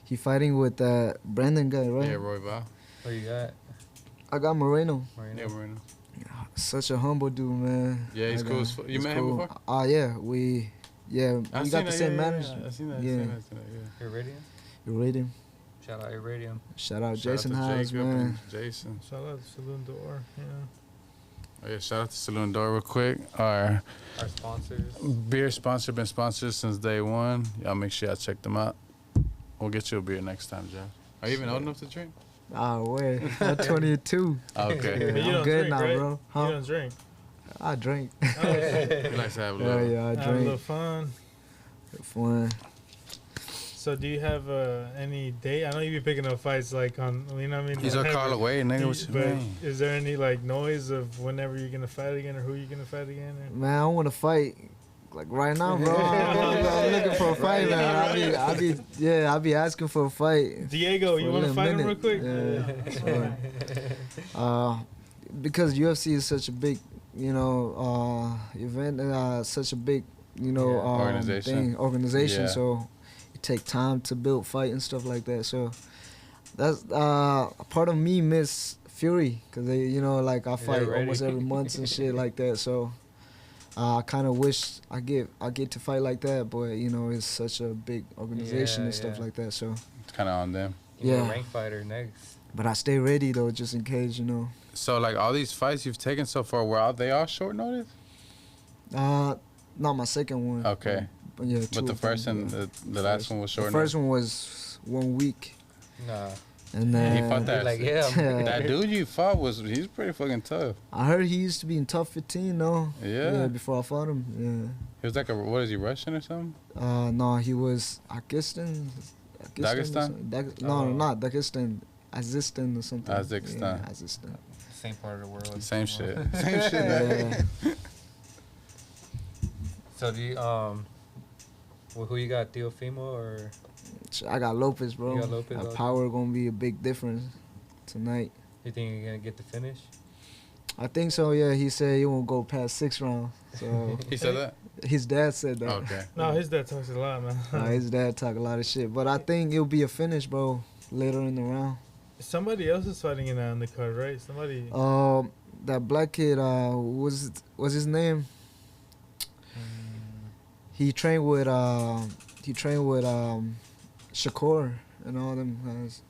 he fighting with Brandon guy, right? Yeah, Roy Val. Who you got? I got Moreno. Moreno? Yeah, Moreno. Such a humble dude, man. Yeah, he's I cool got- as fuck. You he's met him cool. before? Yeah, we got the same manager. I seen that. Yeah. I seen that, yeah. Iridium? You rate him. Shout out Iridium. Shout out Shout Jason out to Hines, Jacob man. and Jason. Shout out to Saloon Door. Yeah. Oh, yeah, shout out to Saloon Door real quick. Our Our sponsors. beer sponsor been sponsors since day one. Y'all make sure y'all check them out. We'll get you a beer next time, Josh. Are you even old enough to drink? Oh wait, I'm 22. Okay. But Yeah, you I'm don't good drink, now, right? bro. You Huh? don't drink. I drink. He likes to have a Yeah, little. yeah, I Have a little drink. fun. Fun. So do you have any date? I know you be picking up fights like on, you know what I mean? He's a call away, nigga. What you But mean? is there any like noise of whenever you're gonna fight again or who you're gonna fight again? Or? Man, I want to fight like right now, bro. I'm looking for a fight, man. I be asking for a fight. Diego, you For a want to little fight him real minute. quick? Yeah, that's fine. Because UFC is such a big, event, such a big, Organization. organization. Yeah. So it take time to build fight and stuff like that. So that's a part of me miss Fury because I fight ready. almost every month and shit like that. So I kind of wish I get to fight like that, but it's such a big organization Yeah, and stuff yeah. like that. So, It's kind of on them. You're Yeah. a rank fighter next. but I stay ready though, just in case. So, like, all these fights you've taken so far, were they all short notice? Not my second one. Okay. But yeah, two But the of first them, and yeah. the last one was The short first notice? one was 1 week, Nah. and He then fought that. Like, yeah. That dude you fought he's pretty fucking tough. I heard he used to be in top 15 though. Yeah. Before I fought him. He was like what is he, Russian or something? Yeah. No, he was Dagestan. Dagestan? No, not Dagestan. Azistan or something. Kazakhstan. Yeah, Azistan. Same part of the world. Same shit. Same shit. man. Yeah. So do you who you got, Teofimo or? I got Lopez, bro. You got Lopez, That okay. power gonna be a big difference tonight. You think you're gonna get the finish? I think so. Yeah, he said he won't go past 6 rounds. So He said that? his dad said that. Okay. No, his dad talks a lot, man. His dad talk a lot of shit, but I think it'll be a finish, bro. Later in the round. Somebody else is fighting in on the card, right? Somebody. That black kid. What's his name? He trained with Shakur and all them guys.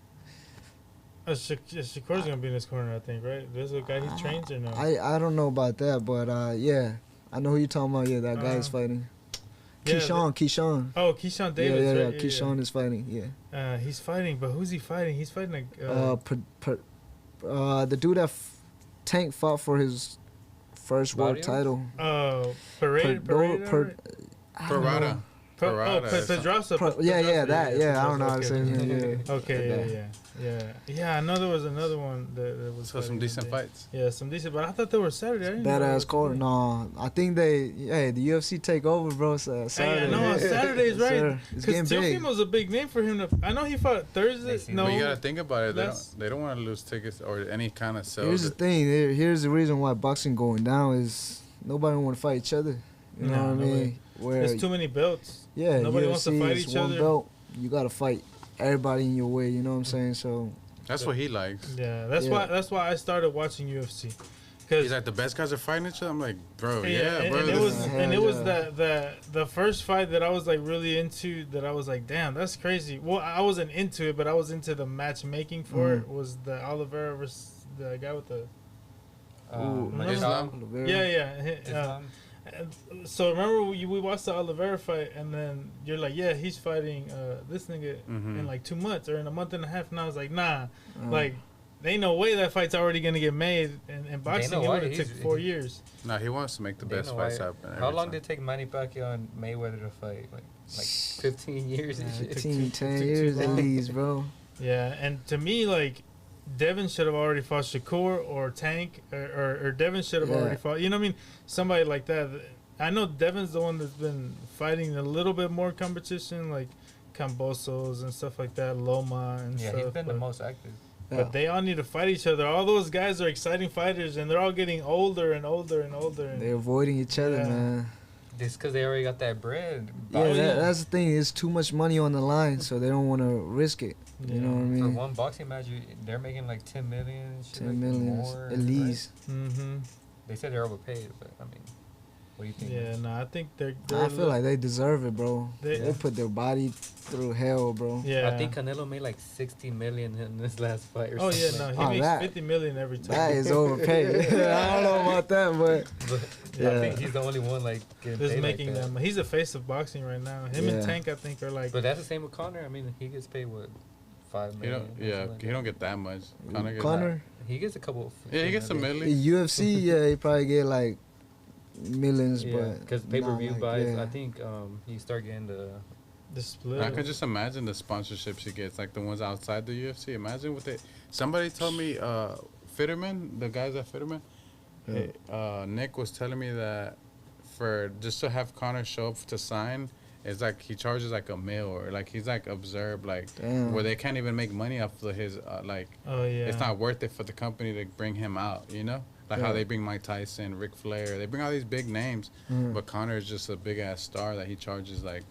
Shakur's gonna be in his corner, I think, right? There's a guy he trains or no? I don't know about that, but yeah, I know who you talking about. Yeah, that guy is fighting. Yeah, Keyshawn. Oh, Keyshawn Davis, yeah, right? Keyshawn is fighting. Yeah. He's fighting, but who's he fighting? He's fighting like. The dude that Tank fought for his first world Barrios? title. Parade. Parada. Pedraza. I don't know how to say his name. Yeah. Okay, yeah. I know there was another one that was. So some fighting decent that day. fights. Yeah, some decent, but I thought they were Saturday. I didn't know they Badass were card. Saturday. No, I think the UFC take over, bro. So Saturday. Hey, I know on Saturdays, Yes, right? sir. It's getting Because big. Teofimo's a big name for him. I know he fought Thursday. No, But you gotta think about it. that's- They don't want to lose tickets or any kind of sales. Here's the thing. Here's the reason why boxing going down is nobody want to fight each other. You know what I mean? Where There's too many belts. yeah, Nobody UFC wants to fight is each one other. belt. You gotta fight everybody in your way. You know what I'm saying? So That's what he likes. Yeah, that's why I started watching UFC. He's like, the best guys are fighting each other. I'm like, bro, and, bro. and it was Yeah. the first fight that I was like really into. That I was like, damn, that's crazy. Well, I wasn't into it, but I was into the matchmaking for it. Was the Oliveira versus the guy with the Islam. yeah. So remember we watched the Oliveira fight, and then you're like, yeah, he's fighting this nigga in like 2 months or in a month and a half, and I was like, nah, like. There ain't no way that fight's already gonna get made in boxing. It would have took 4 years. No, he wants to make the best fights happen. How long did it take Manny Pacquiao and Mayweather to fight? Like 15 years and shit. 10 years at least, bro. Yeah, and to me, like, Devin should have already fought Shakur or Tank, or Devin should have already fought. You know what I mean? Somebody like that. I know Devin's the one that's been fighting a little bit more competition, like Cambosos and stuff like that, Loma and stuff. Yeah, he's been the most active. But they all need to fight each other. All those guys are exciting fighters, and they're all getting older and older and older. And they're avoiding each other, man. Just because they already got that bread. Yeah, that's the thing. It's too much money on the line, so they don't want to risk it. You know what I mean? For one boxing match, they're making like 10 million. 10 million at least. Right? Mm-hmm. They said they're overpaid, but I mean, what do you think? Yeah, no, I think they're I feel like they deserve it, bro. They put their body through hell, bro. Yeah, I think Canelo made like 60 million in this last fight. Or something. Yeah, no, he makes 50 million every time. That is overpaid. I don't know about that, but I think he's the only one like just making like them. He's the face of boxing right now. Him and Tank, I think, are like. But that's the same with Conor. I mean, he gets paid what, 5 million. He don't get that much. Conor, he gets a couple. He gets a million. UFC, he probably get like millions, but because pay-per-view buys, I think you start getting the split. I could just imagine the sponsorships he gets, like the ones outside the UFC. Imagine what they. Somebody told me, Fitterman, the guys at Fitterman, Nick was telling me that for just to have Conor show up to sign, it's like he charges like $1 million, or like he's like observed, like where they can't even make money off of his like. Oh yeah. It's not worth it for the company to bring him out, you know. Like how they bring Mike Tyson, Ric Flair, they bring all these big names, but Conor is just a big ass star that he charges like.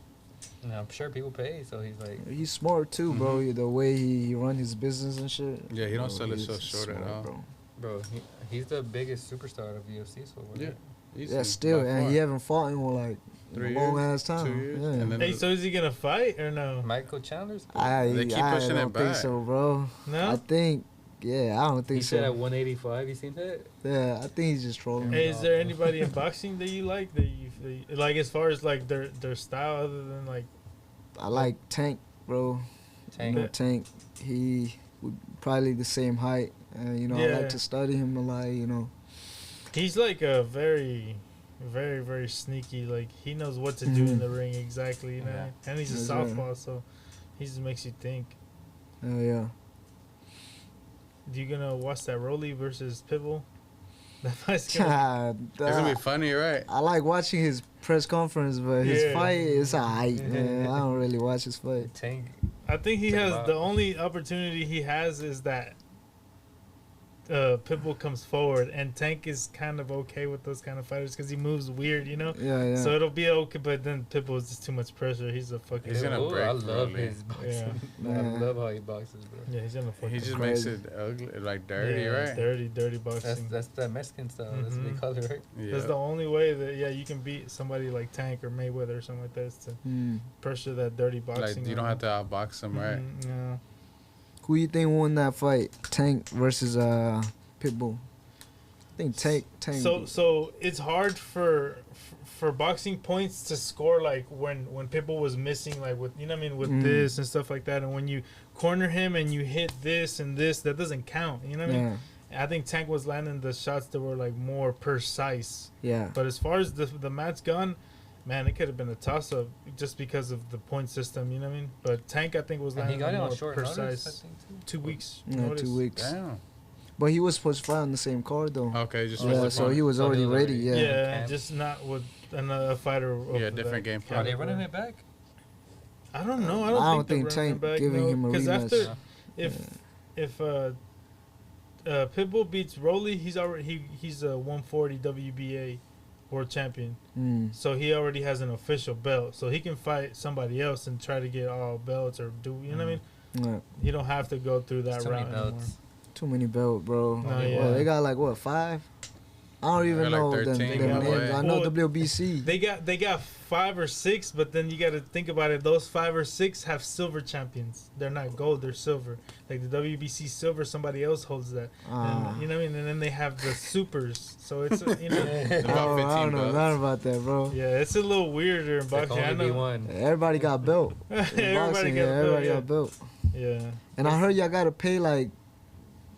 Yeah, I'm sure people pay, so he's like. He's smart too, bro. The way he run his business and shit. Yeah, he don't sell it so short at all. Bro, he's the biggest superstar of UFC so far. Yeah, still, and he haven't fought in like 3 long years, ass time. 2 years. Yeah. And then Hey, so is he gonna fight or no? Michael Chandler's. They keep pushing I it don't think back. so, bro. No. I think. Yeah, I don't think He so. said at 185. You seen that? Yeah, I think he's just trolling. Hey, is there anybody in boxing that you like that you like as far as like their style other than like? I like Tank, bro. Tank. You know, Tank. He would probably the same height, and I like to study him a lot. He's like a very, very, very sneaky. Like he knows what to do in the ring exactly. You know, and he's a southpaw, so he just makes you think. Oh yeah. You gonna watch that Rolly versus Pitbull? That fight's It's gonna be funny, right? I like watching his press conference, but his fight is alright, man. I don't really watch his fight. Tank. I think he has the only opportunity he has is that Pitbull comes forward, and Tank is kind of okay with those kind of fighters because he moves weird, Yeah. So it'll be okay, but then Pitbull is just too much pressure. He's a fucking. He's gonna break. I love Rolly. his boxing. Yeah. I love how he boxes, bro. Yeah, he's gonna fucking. He just crazy. makes it ugly, like dirty, right? Dirty boxing. That's that Mexican style. That's what they call it, right? Yeah. That's the only way that you can beat somebody like Tank or Mayweather or something like that is to pressure that dirty boxing. Like you don't have to outbox him, right? Yeah. Who you think won that fight? Tank versus Pitbull. I think Tank. So it's hard for boxing points to score like when Pitbull was missing like with this and stuff like that, and when you corner him and you hit this and this, that doesn't count. You know what I mean? I think Tank was landing the shots that were like more precise. Yeah. But as far as the match gone, man, it could have been a toss up just because of the point system. You know what I mean? But Tank, I think, was landing more precise. Notice, I think, 2 weeks. Yeah, notice. 2 weeks. Damn. But he was supposed to fight on the same card though. Okay, just so he was already ready. Yeah. Yeah, just not with another fighter. Different game plan. Are they running it back? I don't know. I don't think Tank back, giving him a rematch. Because after, if Pitbull beats Rolly, he's a 140 WBA world champion. Mm. So he already has an official belt. So he can fight somebody else and try to get all belts or do, you know what I mean? Yeah. You don't have to go through that Too many route anymore. belts. Too many belts, bro. No, Well, yeah. they got like what 5? I don't even like know 13 them in a names. way. I know Well, WBC. They got 5 or 6, but then you got to think about it. Those 5 or 6 have silver champions. They're not gold; they're silver. Like the WBC silver, somebody else holds that. And, you know what I mean? And then they have the supers. So it's you know, About 15 I don't know belts. nothing about that, bro. yeah, it's a little weirder in There boxing. can I only be know. one. Everybody got belt. In Everybody boxing, got yeah, a belt, everybody yeah. got belt. Yeah. And I heard y'all gotta pay like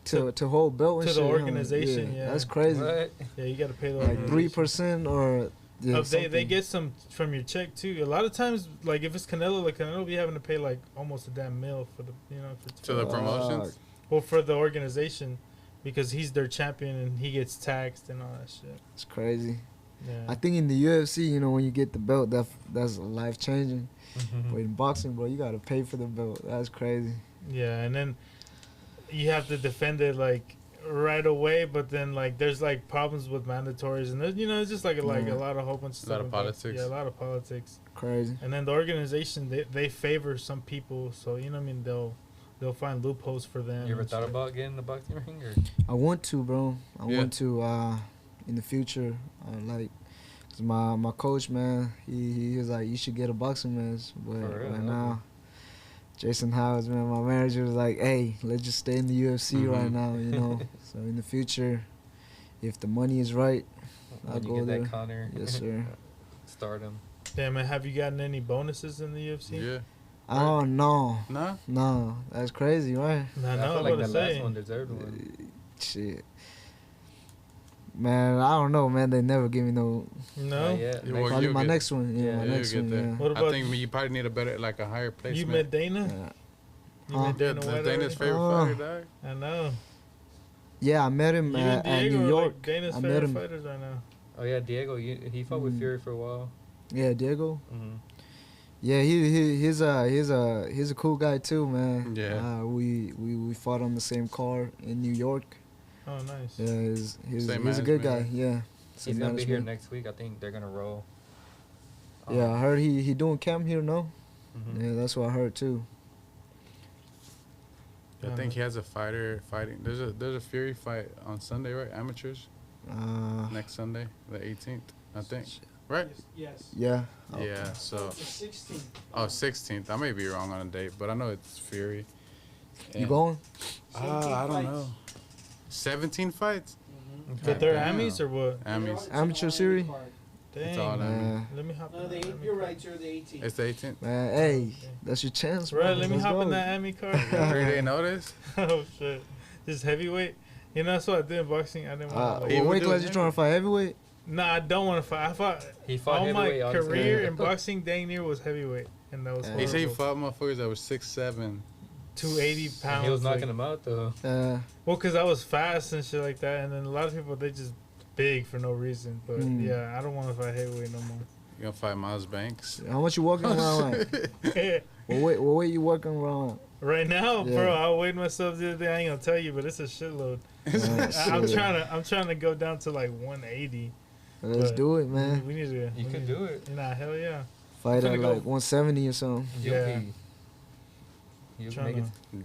to hold belt and To shit. the huh? organization, yeah. That's crazy. What? Yeah, you got to pay the Like organization. 3% or yeah, They something. get some from your check too. A lot of times, like if it's Canelo, like Canelo be having to pay like almost a damn mil for the To the promotions. well for the organization because he's their champion and he gets taxed and all that shit. It's crazy. Yeah. I think in the UFC, you know, when you get the belt, that's life changing. But in boxing, bro, you gotta pay for the belt. That's crazy. Yeah, and then you have to defend it like right away, but then like there's like problems with mandatories and there's, it's just like a lot of whole bunch of stuff. A lot of with that. politics. Yeah, a lot of politics. Crazy. And then the organization they favor some people, so you know what I mean they'll find loopholes for them. You ever and thought shit. about getting in the boxing ring? Or? I want to, bro. I Yeah. want to in the future. Like, 'cause my coach, man, he was like, you should get a boxing match. But For real, right okay. now, Jason Howes, man, my manager was like, hey, let's just stay in the UFC right now, you know. So in the future, if the money is right, I'll When you go get there. that Connor Yes, sir. stardom. Damn, man, have you gotten any bonuses in the UFC? Yeah. Oh, no. No? No, that's crazy, right? Nah, I no, feel I'm like about the to last say. one deserved one. Shit. Man, I don't know, man. They never give me no. No? Not yet. You Next- work- Probably you'll my get- next one. Yeah, Yeah, my Yeah, next you one. get there. Yeah. What about I think you probably need a better, like a higher placement. you met Dana? Yeah. You Huh? met Dana Yeah, White Dana's already? favorite Oh. fighter, dog. I know. Yeah, I met him You and at Diego New are York. like Dana's I met favorite him. fighters right now. Oh yeah, Diego. He fought with Fury for a while. Yeah, Diego. Mm-hmm. Yeah, he's a cool guy too, man. Yeah. We fought on the same car in New York. Oh, nice. Yeah, he's Same a good guy. management. Yeah. He's Same gonna be here management. next week. I think they're gonna roll. Yeah, I heard he doing camp here, no? Mhm. Yeah, that's what I heard too. I think he has a fighter fighting. There's a Fury fight on Sunday, right? Amateurs next Sunday, the 18th, I think. Right? Yes. Yeah. Yeah. So. The 16th. Oh, 16th. I may be wrong on the date, but I know it's Fury. You going? I don't know. 17 fights. But they're Damn. Amis or what? Amis. Amateur series? It's all Dang. Amis. Man, Let me hop No, in that Ami you're card. right, sir. The 18th. It's the 18th. man, hey, that's your chance, bro. Right, let me Let's hop in go. that Ami card. 3-day notice. Oh, shit. This heavyweight. You know, that's what I did in boxing. I didn't want to. He What would weight do class it you trying to fight? Heavyweight? Nah, I don't want to fight. I fought. He fought All my heavyweight, honestly. career Yeah. in boxing, dang near was heavyweight, and that was. Yeah. He said he horrible. fought motherfuckers that were 6'7". 280 And pounds. he was knocking like, him out though. well, because I was fast and shit like that, and then a lot of people they just big for no reason. But yeah, I don't want to fight heavyweight no more. You gonna fight Miles Banks? How much you walking around like? What weight you walking around? Right now, Yeah. bro, I weighed myself the other day. I ain't gonna tell you, but it's a shitload. I'm trying to go down to like 180. Let's but do it, man. We need to. You could do it. Nah, hell yeah. Fight Finna at go- like 170 or something. Yeah. You Tryna- make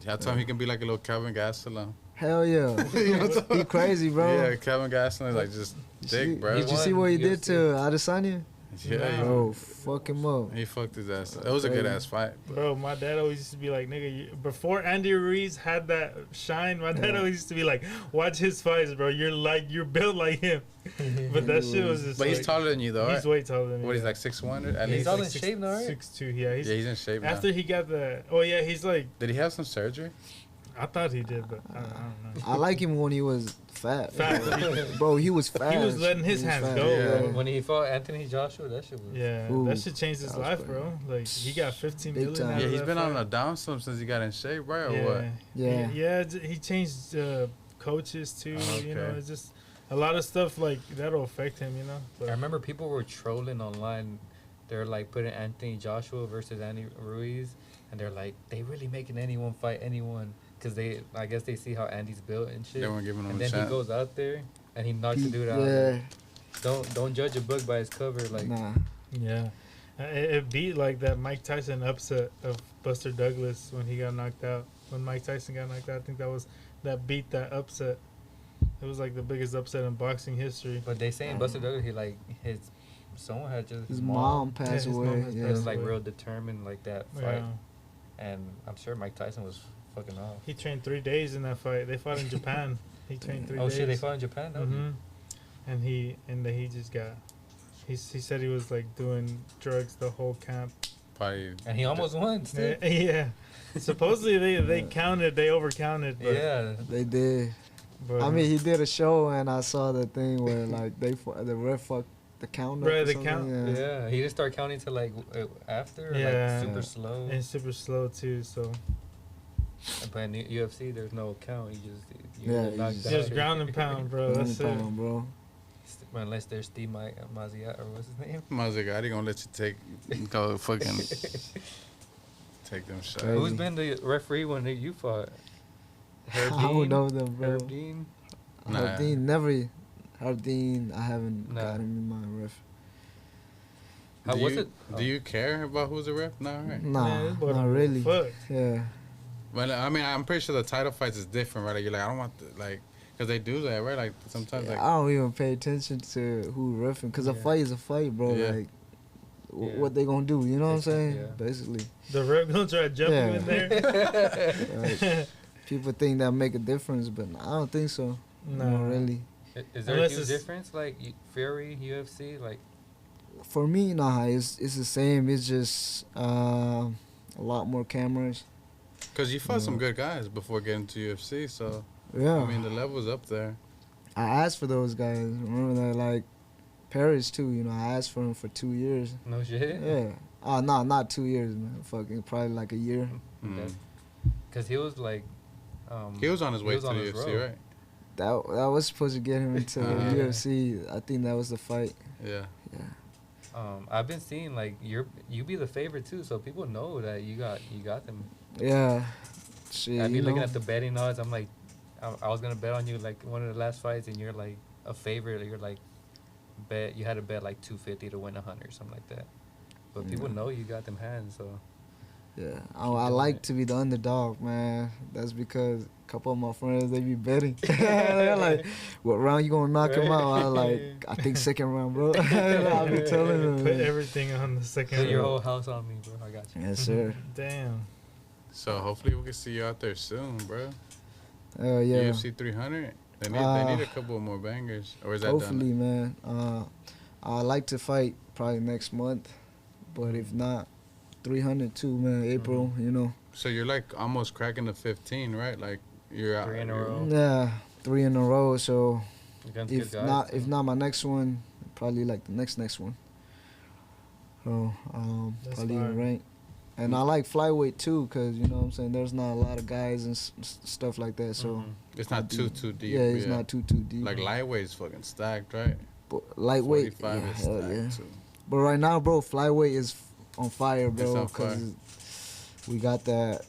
it. I told him he can be like a little Calvin Gastelum. Hell yeah. He crazy, bro. Yeah, Calvin Gastelum is like just thick, bro. Did you see what he did to Adesanya? Yeah, Bro, fuck him up. he fucked his ass. It was a good ass fight. Bro, my dad always used to be like, nigga, before Andy Ruiz had that shine, my dad always used to be like, watch his fights, bro. You're built like him. But that shit was just But he's like- taller than you, though, He's right? way taller than me. What, he's yeah. like 6'1" at He's least? all like in shape now, right? 6'2", yeah. Yeah, he's in shape now. After he got the, oh yeah, he's like, Did he have some surgery? I thought he did, but I don't know. I like him when he was fat. Fat. Bro, he was fast. He was letting his He was hands fast. go, Yeah. bro. When he fought Anthony Joshua, that shit was. Yeah, Ooh, that shit changed his that was life, crazy. bro. Like he got 15 Big million. time. out Yeah, of he's that been on fight. a down slump since he got in shape, right? Or Yeah, what? Yeah. yeah. He changed coaches too. You know, Okay. it's just a lot of stuff like that'll affect him. You know. I But remember people were trolling online. They're like putting Anthony Joshua versus Andy Ruiz, and they're like, they really making anyone fight anyone because I guess they see how Andy's built and shit. They weren't giving him And a then chance. he goes out there and he knocks the dude out. Yeah. Don't judge a book by its cover. Like, Nah. Yeah. It beat like that Mike Tyson upset of Buster Douglas when he got knocked out. When Mike Tyson got knocked out, I think that beat that upset. It was like the biggest upset in boxing history. but they saying Buster Douglas, someone had just His mom passed his mom away. has Yeah. was like real determined like that fight, Yeah. and I'm sure Mike Tyson was fucking off. He trained 3 days in that fight. They fought in Japan. He trained 3 days. Oh shit, they fought in Japan. That would be- And he just got. He said he was like doing drugs the whole camp. Probably. And he almost won. Still. Yeah. Supposedly they counted. They overcounted. But, Yeah. They did. But, I mean, he did a show, and I saw the thing where like the ref fucked the count up. Right, or the something. count- Yeah. Yeah, he didn't start counting till like after, Yeah. like super slow. and super slow too. So But in the UFC, there's no count. Yeah, get you knocked just- out. just ground and pound, bro. That's it. Pound, bro. Unless there's Steve Maziat or what's his name. Mazzagatti gonna let you go fucking take them shots. Crazy. Who's been the referee when you fought? Herb I don't Dean? know them, bro. Herb Dean? Nah. Hardin, never. Hardin, I haven't Nah. got him in my ref. How do was you, it? Do you care about who's a ref? No, right? Nah, Man, this boy not don't really. fuck. Yeah. Well, I mean, I'm pretty sure the title fights is different, right? Like, you're like, I don't want the, like, because they do that, right? Like sometimes, Yeah, like, I don't even pay attention to who reffing, because a Yeah. fight is a fight, bro. Yeah. Like, Yeah. what they gonna do? You know what I'm saying? Yeah. Basically. The rep gonna try to jump Yeah. you in there. Like, people think that make a difference, but I don't think so. No. Not really. Is there Unless a huge it's- difference? Like Fury, UFC, like For me, nah, it's the same. It's just a lot more cameras. because you fought some good guys before getting to UFC, so Yeah. I mean, the level's up there. I asked for those guys. Remember that, like, Paris too. You know, I asked for him for 2 years. no shit. Yeah. No, not 2 years, man. Fucking probably like a year. Mm. Because he was like, He was on his way was to on the his UFC, road. right? That was supposed to get him into the Uh-huh. UFC. I think that was the fight. Yeah. I've been seeing like you be the favorite too, so people know that you got them. Yeah. Shit, I've you been looking know. at the betting odds. I'm like, I was gonna bet on you like one of the last fights, and you're like a favorite. You're like, you had to bet like 250 to win 100 or something like that. But people Yeah. know you got them hands, so Yeah, I doing like it. to be the underdog, man. That's because a couple of my friends, they be betting. They're like, what round you gonna knock him out? I'm like, I think second round, bro. I'll be telling them. Put everything on the second put your row. whole house on me, bro. I got you. Yes, sir. Damn. So hopefully we can see you out there soon, bro. Yeah. UFC 300. They need a couple more bangers, or is that Hopefully, done? man. I like to fight probably next month, but if not, 300 too, man. April, you know. So you're like almost cracking the 15, right? Like you're out. 3 in a you're- row. Yeah, 3 in a row. So Against if good guys. not my next one, probably like the next one. So That's probably fire. even rank. And I like flyweight too, cause you know what I'm saying. There's not a lot of guys and stuff like that. So Mhm. It's not too deep. yeah, it's not too deep. Like lightweight's fucking stacked, right? But lightweight, 45 yeah, is hell stacked yeah. too. But right now, bro, flyweight is on fire, bro. It's on Cause we got that.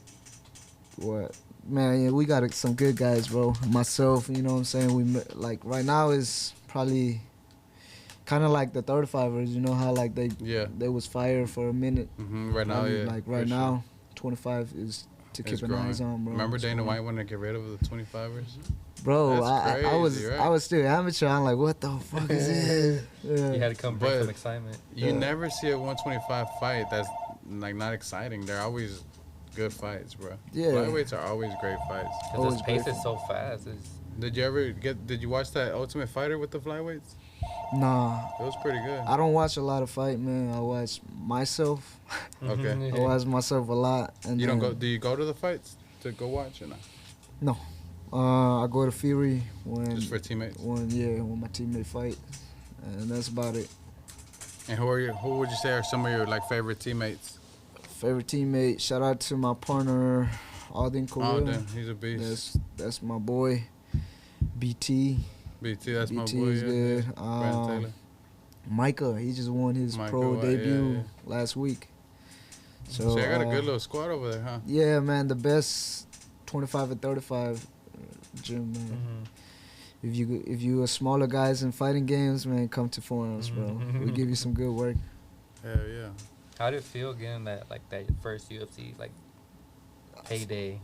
What man? Yeah, we got some good guys, bro. Myself, you know what I'm saying. Like right now is probably kind of like the 35ers. You know how like they was fire for a minute. Right now, Probably, yeah. like for right sure. now, 25 is to It's keep an growing. eyes on, bro. Remember It's Dana growing. White wanted to get rid of the 25ers? Bro, That's I was crazy, right? I was still amateur. I'm like, what the fuck is this? Yeah. You had to come bring But- some excitement. You Yeah. never see a 125 fight that's like not exciting. They're always good fights, bro. Yeah. Flyweights are always great fights. Because Always this pace grateful. is so fast. Did you watch that Ultimate Fighter with the flyweights? Nah, It was pretty good. I don't watch a lot of fight, man. I watch myself. Okay. I watch myself a lot. And You don't then, go? Do you go to the fights to go watch or not? I go to Fury when Just for teammates. when my teammate fight, and that's about it. And who would you say are some of your like favorite teammates? Favorite teammate. Shout out to my partner, Alden Korea. Oh, damn, he's a beast. That's my boy. BT. BT, that's my BT boy. is Yeah. good. Brandon Taylor. Micah, he just won his Micah pro White, yeah, debut yeah. last week. So I got a good little squad over there, huh? Yeah, man, the best 25 and 35 gym, man. if you are smaller guys in fighting games, man, come to Foreigners, bro. We give you some good work. Hell yeah. How did it feel getting that first UFC payday?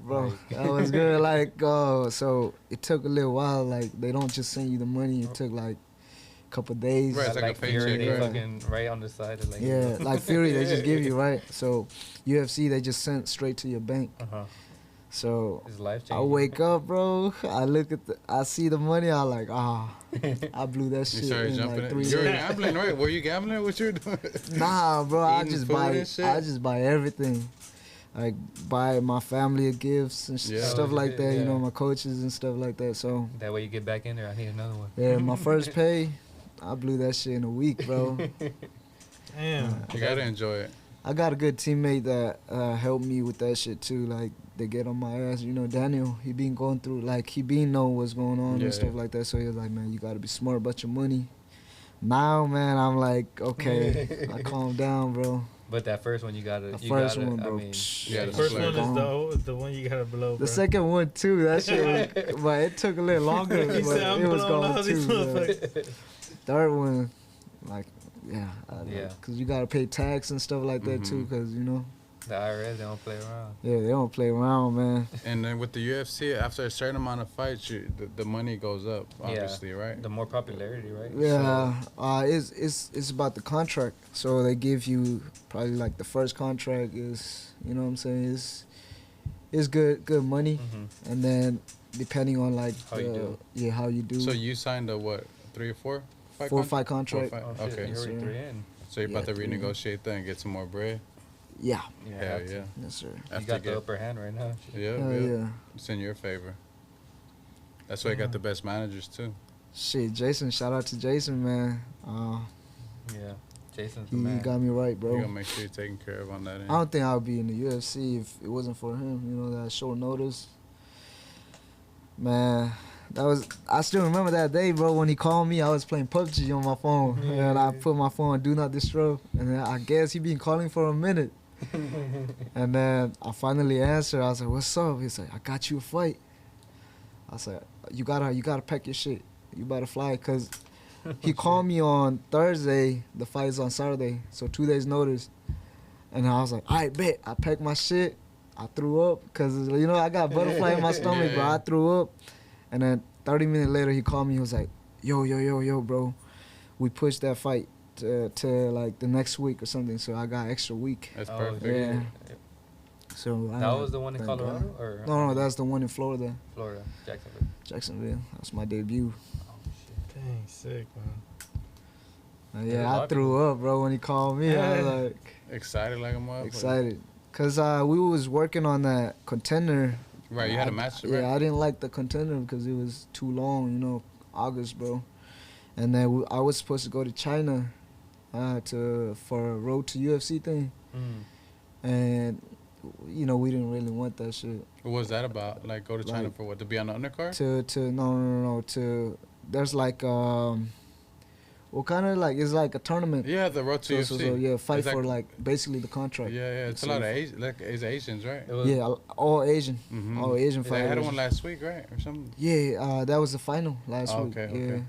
Bro, Like- that was good. So it took a little while. Like, they don't just send you the money. It took like a couple days. Right, it's like a Fury, paycheck, they right? fucking right on the side of Yeah, like Fury, they just give you, right? So UFC, they just sent straight to your bank. So It's life I changing. wake up, bro. I see the money. I like, I blew that You shit started in jumping like in. 3 You were days. gambling, right? Were you gambling? What you were doing? Nah, bro. I Eating just food buy. and shit? I just buy everything. Like, buy my family gifts and Yeah. stuff Oh, like shit, that. You yeah. know, my coaches and stuff like that. So That way you get back in there. I need another one. yeah, my first pay, I blew that shit in a week, bro. Damn. You gotta enjoy it. I got a good teammate that helped me with that shit too. Like, they get on my ass. You know, Daniel, he been going through, like, he been know what's going on Yeah, and stuff yeah. like that. So he was like, man, you gotta be smart about your money. Now, man, I'm like, okay, I calm down, bro. But that first one, you gotta. The you first gotta, one, bro. I mean, Yeah, The the first flag. one is the one you gotta blow, bro. The second one too, that shit was, but it took a little longer. He but said, I'm it was blowing going all these too. Yeah. motherfuckers. Third one, like, yeah, Yeah. because you gotta pay tax and stuff like that too, because you know, the IRS, they don't play around. yeah, they don't play around, man. And then with the UFC, after a certain amount of fights, the money goes up, obviously, Yeah. right? The more popularity, right? Yeah, it's about the contract. So they give you probably like the first contract is, you know what I'm saying, is good money, and then depending on like How you do. yeah, how you do. So you signed a what, 3 or 4 fight Four contract? fight contract. 4 Oh, fight. shit, Okay. you're already Yes, sir. 3 in. So you're about Yeah, to 3 in. renegotiate that and get some more bread? Yeah, Hell have to. yeah. yes sir. You After got the get- upper hand right now. Shit. Yeah, Hell yeah. yeah. It's in your favor. That's why you got the best managers too. Shit, Jason, shout out to Jason, man. Yeah. Jason's the He man. got me right, You bro. gotta make sure you're taken care of on that end. I don't think I would be in the UFC if it wasn't for him. You know, that short notice. Man, I still remember that day, bro, when he called me. I was playing PUBG on my phone. And I put my phone on Do Not Disturb. And then I guess he been calling for a minute. And then I finally answered. I was like, what's up? He's like, I got you a fight. I said, you gotta pack your shit. You better fly. Because he called me on Thursday. The fight is on Saturday. So 2 days notice. And I was like, all right, bet. I packed my shit. I threw up because, you know, I got butterfly in my stomach, Yeah, bro. yeah. I threw up. And then 30 minutes later, he called me. He was like, yo, bro. We pushed that fight to like the next week or something. So I got extra week. That's Oh, perfect. Yeah. So That was the one in thank Colorado? God. Or No, that's the one in Florida, Florida, Jacksonville. Jacksonville. That's my debut. Oh, shit. Dang, sick, man. And Yeah, a yeah, lot I of threw up, bro, when he called me. I was like Excited like a motherfucker. excited. Because we was working on that contender. Right, you had a match, right? Yeah, I didn't like the contender because it was too long, you know, August, bro. And then I was supposed to go to China for a road to UFC thing. And, you know, we didn't really want that shit. What was that about? Like, go to China Like- for what? To be on the undercard? No, there's like, kind of like, it's like a tournament. Yeah, the road to So, UFC. yeah, fight It's for like- like basically the contract. Yeah, it's a lot of Asians. Like, it's Asians, right? It was, Yeah, all Asian. Mhm. All Asian They fighters. had one last week, right? Or something? Yeah, that was the final last Oh, week. okay, Yeah. okay.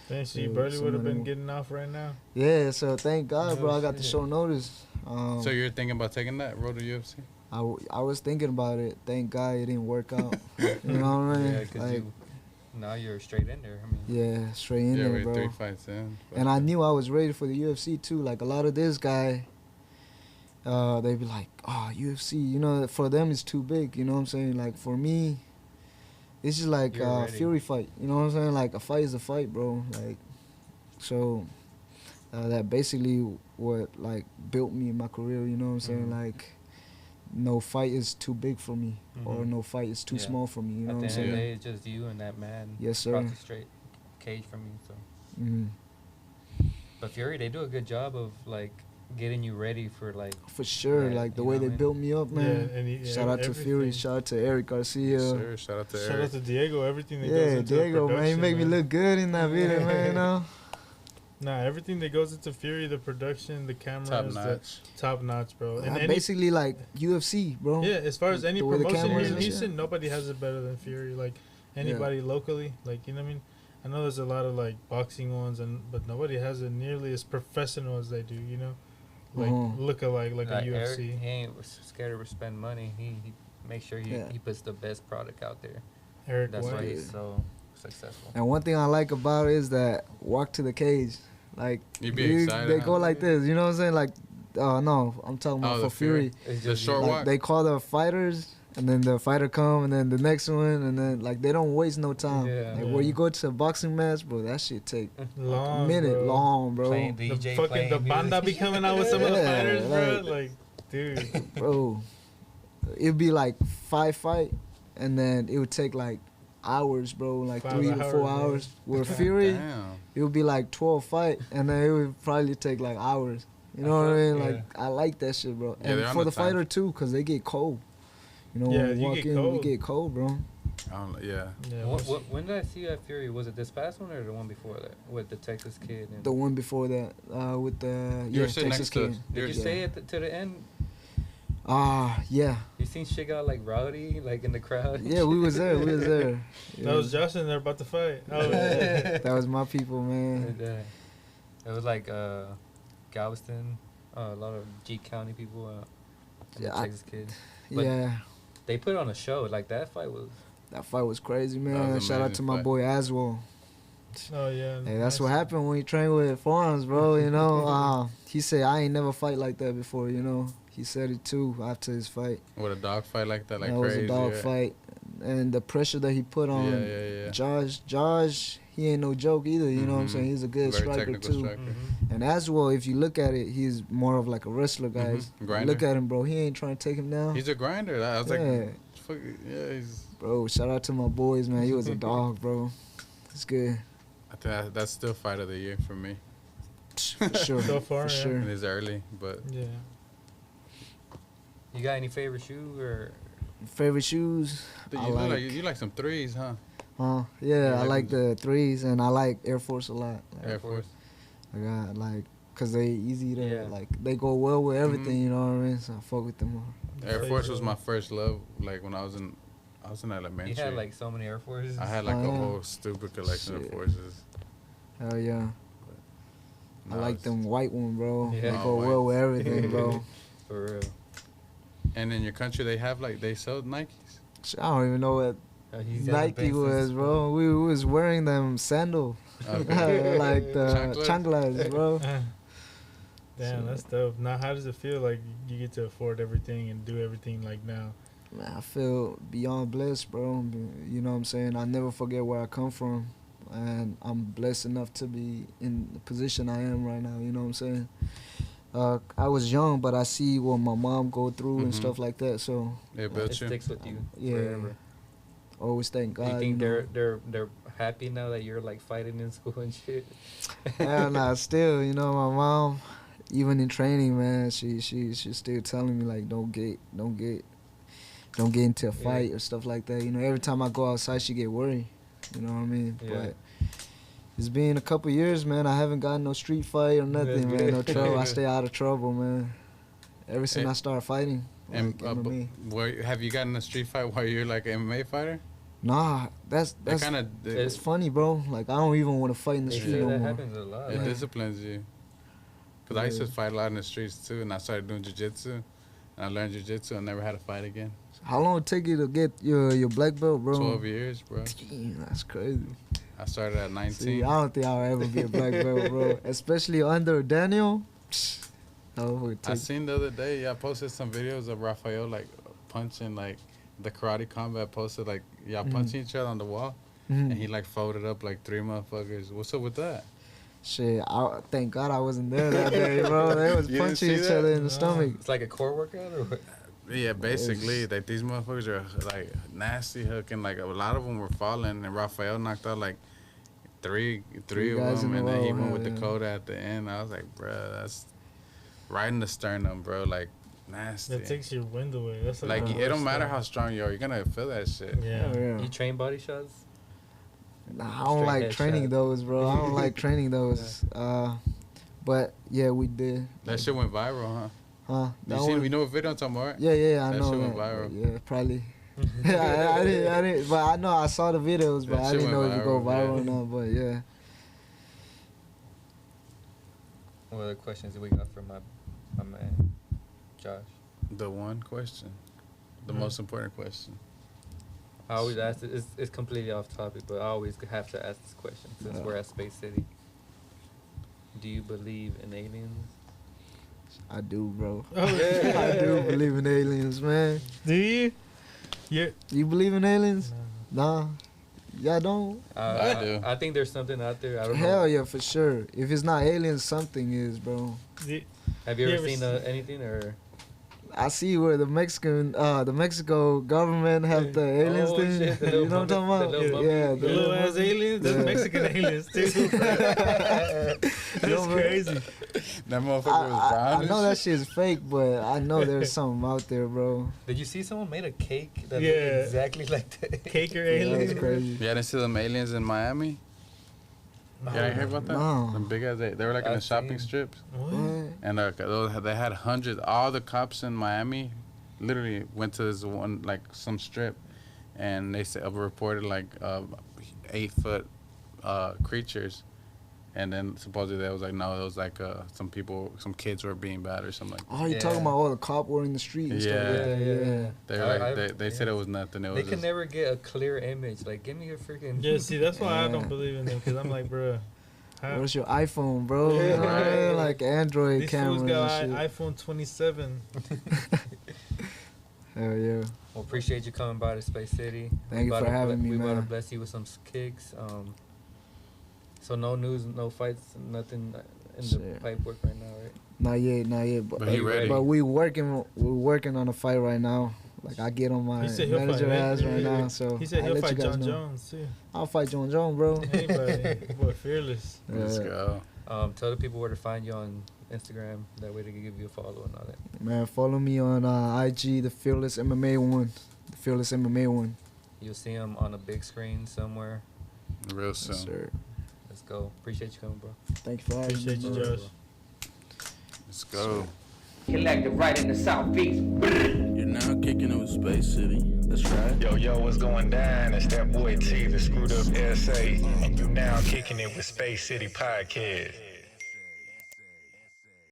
Dang, so you Yeah, barely would have somebody- been getting off right now. Yeah, so thank God, Oh, bro. I got the shit. short notice. So you're thinking about taking that road to UFC? I was thinking about it. Thank God it didn't work out. You know what I mean? yeah, because Like, now you're straight in there. I mean, yeah, straight in Yeah, there, we're bro. 3 fights in. And I knew I was ready for the UFC too. Like a lot of this guy, they be like, "Oh, UFC," you know. For them, it's too big. You know what I'm saying? Like for me, it's just like You're a ready. Fury fight. You know what I'm saying? Like a fight is a fight, bro. Like, so that basically what like built me in my career. You know what I'm saying? Mhm. Like, no fight is too big for me, or Mhm. no fight is too Yeah. small for me. You know at what the I'm end of the saying? day, it's just you and that man Yes, sir. across the straight cage from you. So, Mhm. but Fury, they do a good job of like getting you ready for like. For sure, Right, like the you way know they what I mean? built me up, man. Yeah, and he- Shout out to everything. Fury. Shout out to Eric Garcia. Sir, shout out to Shout Eric. out to Diego. Everything that goes Yeah, into Diego, the man, he make me production, look good in that video, man. You know. Nah, everything that goes into Fury, the production, the cameras, Top the notch. top notch, bro. And any, Basically, like UFC, bro. yeah, as far as any The way the promotion cameras here in and shit. Houston, nobody has it better than Fury. Like anybody locally, like, you know what I mean? I know there's a lot of like boxing ones, but nobody has it nearly as professional as they do, you know? Like look alike, like a UFC. Eric, he ain't scared to spend money. He makes sure he puts the best product out there. Eric, that's why he's so successful. And one thing I like about it is that walk to the cage, like excited, they go like this, you know what I'm saying? Like, no, I'm talking about for Fury. It's the short walk. They call the fighters, and then the fighter come, and then the next one, and then like they don't waste no time. Where you go to a boxing match, bro, that shit take long, a minute, bro. Playing DJ, the banda be coming out with some of the fighters, bro. Like, dude, bro, it'd be like 5 fight, and then it would take like hours, bro, like 3 to 4 hours. With Fury, it would be like 12 fight, and then it would probably take like hours. You know what I mean? Like, I like that shit, bro. And for the fighter too, cause they get cold. You know, when we walk in, we get cold, bro. When did I see that Fury? Was it this past one or the one before that with the Texas kid? And the one before that, with the Texas kid. Did you stay to the end? Yeah. You seen shit got like rowdy, like in the crowd? Yeah, we was there. Yeah. That was Justin there about to fight. That was my people, man. It was like Galveston, a lot of G County people, and the Texas kid. But they put on a show. Like that fight was crazy, man. Shout out to my boy Aswell. Oh yeah. Hey, that's what happened when you train with forearms, bro. You know, he said I ain't never fight like that before. You know, he said it too after his fight. What, a dog fight like that, like crazy? It was a dog fight, and the pressure that he put on Josh, he ain't no joke either. You know what I'm saying? He's a good striker too. And as well, if you look at it, he's more of like a wrestler, guys. Look at him, bro. He ain't trying to take him down. He's a grinder. I was like, fuck, he's... Bro, shout out to my boys, man. He was a dog, bro. It's good. I think that's still fight of the year for me. For sure. So far, for sure. It is early, but yeah. You got any favorite shoe or favorite shoes? You like some threes, huh? Yeah, I like the threes, and I like Air Force a lot. Like, Air Force. I got cause they easy to like. They go well with everything. You know what I mean? So I fuck with them more. Air Force was my first love. Like when I was in elementary. You had like so many Air Forces. I had like a whole stupid collection of Forces. Hell yeah. I like them white one, bro. Yeah. They go well with everything, bro. For real. And in your country, they sell Nikes. I don't even know what Nike was, bro. We was wearing them sandal, like the chanclas, bro. Damn, that's dope. Now, how does it feel like you get to afford everything and do everything like now? Man, I feel beyond blessed, bro. You know what I'm saying? I never forget where I come from, and I'm blessed enough to be in the position I am right now. You know what I'm saying? I was young, but I see what my mom go through and stuff like that. So it sticks with you forever. Always thank God. Do you think they're happy now that you're like fighting in school and shit? Hell nah, still, you know, my mom, even in training, man, she's still telling me like don't get into a fight or stuff like that. You know, every time I go outside, she get worried. You know what I mean? Yeah. But it's been a couple years, man. I haven't gotten no street fight or nothing, man. No trouble. I stay out of trouble, man. Ever since I started fighting. And have you gotten a street fight while you're like an MMA fighter? Nah, that's it's funny, bro. Like I don't even want to fight in the street no more. That happens a lot. It disciplines you. Cause I used to fight a lot in the streets too, and I started doing jiu-jitsu, and I learned jiu-jitsu and never had to fight again. How long it take you to get your black belt, bro? 12 years, bro. Damn, that's crazy. I started at 19. See, I don't think I'll ever be a black belt, bro. Especially under Daniel. I seen the other day, I posted some videos of Rafael like punching like the karate combat, posted like punching each other on the wall, and he like folded up like 3 motherfuckers. What's up with that? Shit, thank God I wasn't there that day, bro. They was punching each other in the stomach. It's like a core workout or what? Yeah, basically, like these motherfuckers are like nasty hooking. Like a lot of them were falling, and Rafael knocked out like three of them, and then he went with the Coda at the end. I was like, bro, that's right in the sternum, bro. Like nasty. That takes your wind away. That's like it don't matter how strong you are, you're gonna feel that shit. Yeah. You train body shots? Nah, I don't like training those, bro. I don't like training those. But yeah, we did. That shit went viral, huh? Huh? You know what video I'm talking about, right? Yeah, I know. That shit went viral. Yeah, probably. I didn't, but I know I saw the videos, but That I shit didn't know went if it go viral, viral yeah. or not. But yeah. What other questions do we got from my man, Josh? The one question, the most important question. I always ask it. It's completely off topic, but I always have to ask this question since we're at Space City. Do you believe in aliens? I do, bro. Oh, yeah. I do believe in aliens, man. Do you? Yeah. You believe in aliens? No. Nah. Y'all don't? I do. I think there's something out there. I don't know. Hell yeah, for sure. If it's not aliens, something is, bro. Have you ever seen anything or? I see where the Mexico government have the aliens thing. Shit, the You know what I'm talking about? Yeah, The little ass aliens. Those Yeah. Mexican aliens too. That's crazy. That motherfucker was brown. I know that shit's fake, but I know there's something out there, bro. Did you see someone made a cake that Yeah. looked exactly like that? Cake or Yeah, aliens? that's crazy. You didn't see them aliens in Miami? You didn't hear about that? No. Them big ass, they were like in the I've shopping seen. strips. What? And they had hundreds. All the cops in Miami literally went to this one, like some strip, and they said reported like 8-foot creatures. And then supposedly they was like, no, it was like some kids were being bad or something like that. Oh, you talking about all the cop were in the street and stuff like Yeah. that? Yeah. They were like, they said it was nothing. It They was can just, never get a clear image. Like, give me your freaking. Yeah, see, that's why I Yeah. don't believe in them, because I'm like, bruh. What's your iPhone, bro? Yeah, You know what I mean? right. Like Android These cameras fools got and shit. iPhone 27. Hell yeah. Well, appreciate you coming by to Space City. Thank you for having me, We want man. to bless you with some kicks. So no news, no fights, nothing in the Shit. pipe work right now, right? Not yet. But he ready. But we're working on a fight right now. Like I get on my He said he'll manager fight, ass right? right Yeah. now, so He said I'll he'll let fight you guys John know. Jones, too. I'll fight John Jones, bro. Anybody. Boy, fearless. Let's Yeah. go. Tell the people where to find you on Instagram. That way they can give you a follow and all that. Man, follow me on IG, the Fearless MMA one. The Fearless MMA one. You'll see him on a big screen somewhere. Real soon. Yes, sir. Let's go. Appreciate you coming, bro. Thank you for having me. Appreciate you, bro. Josh. Let's go. Collective right in the southeast. You're now kicking it with Space City. That's right. Yo, what's going down? It's that boy T, the screwed up SA, and you now kicking it with Space City Podcast.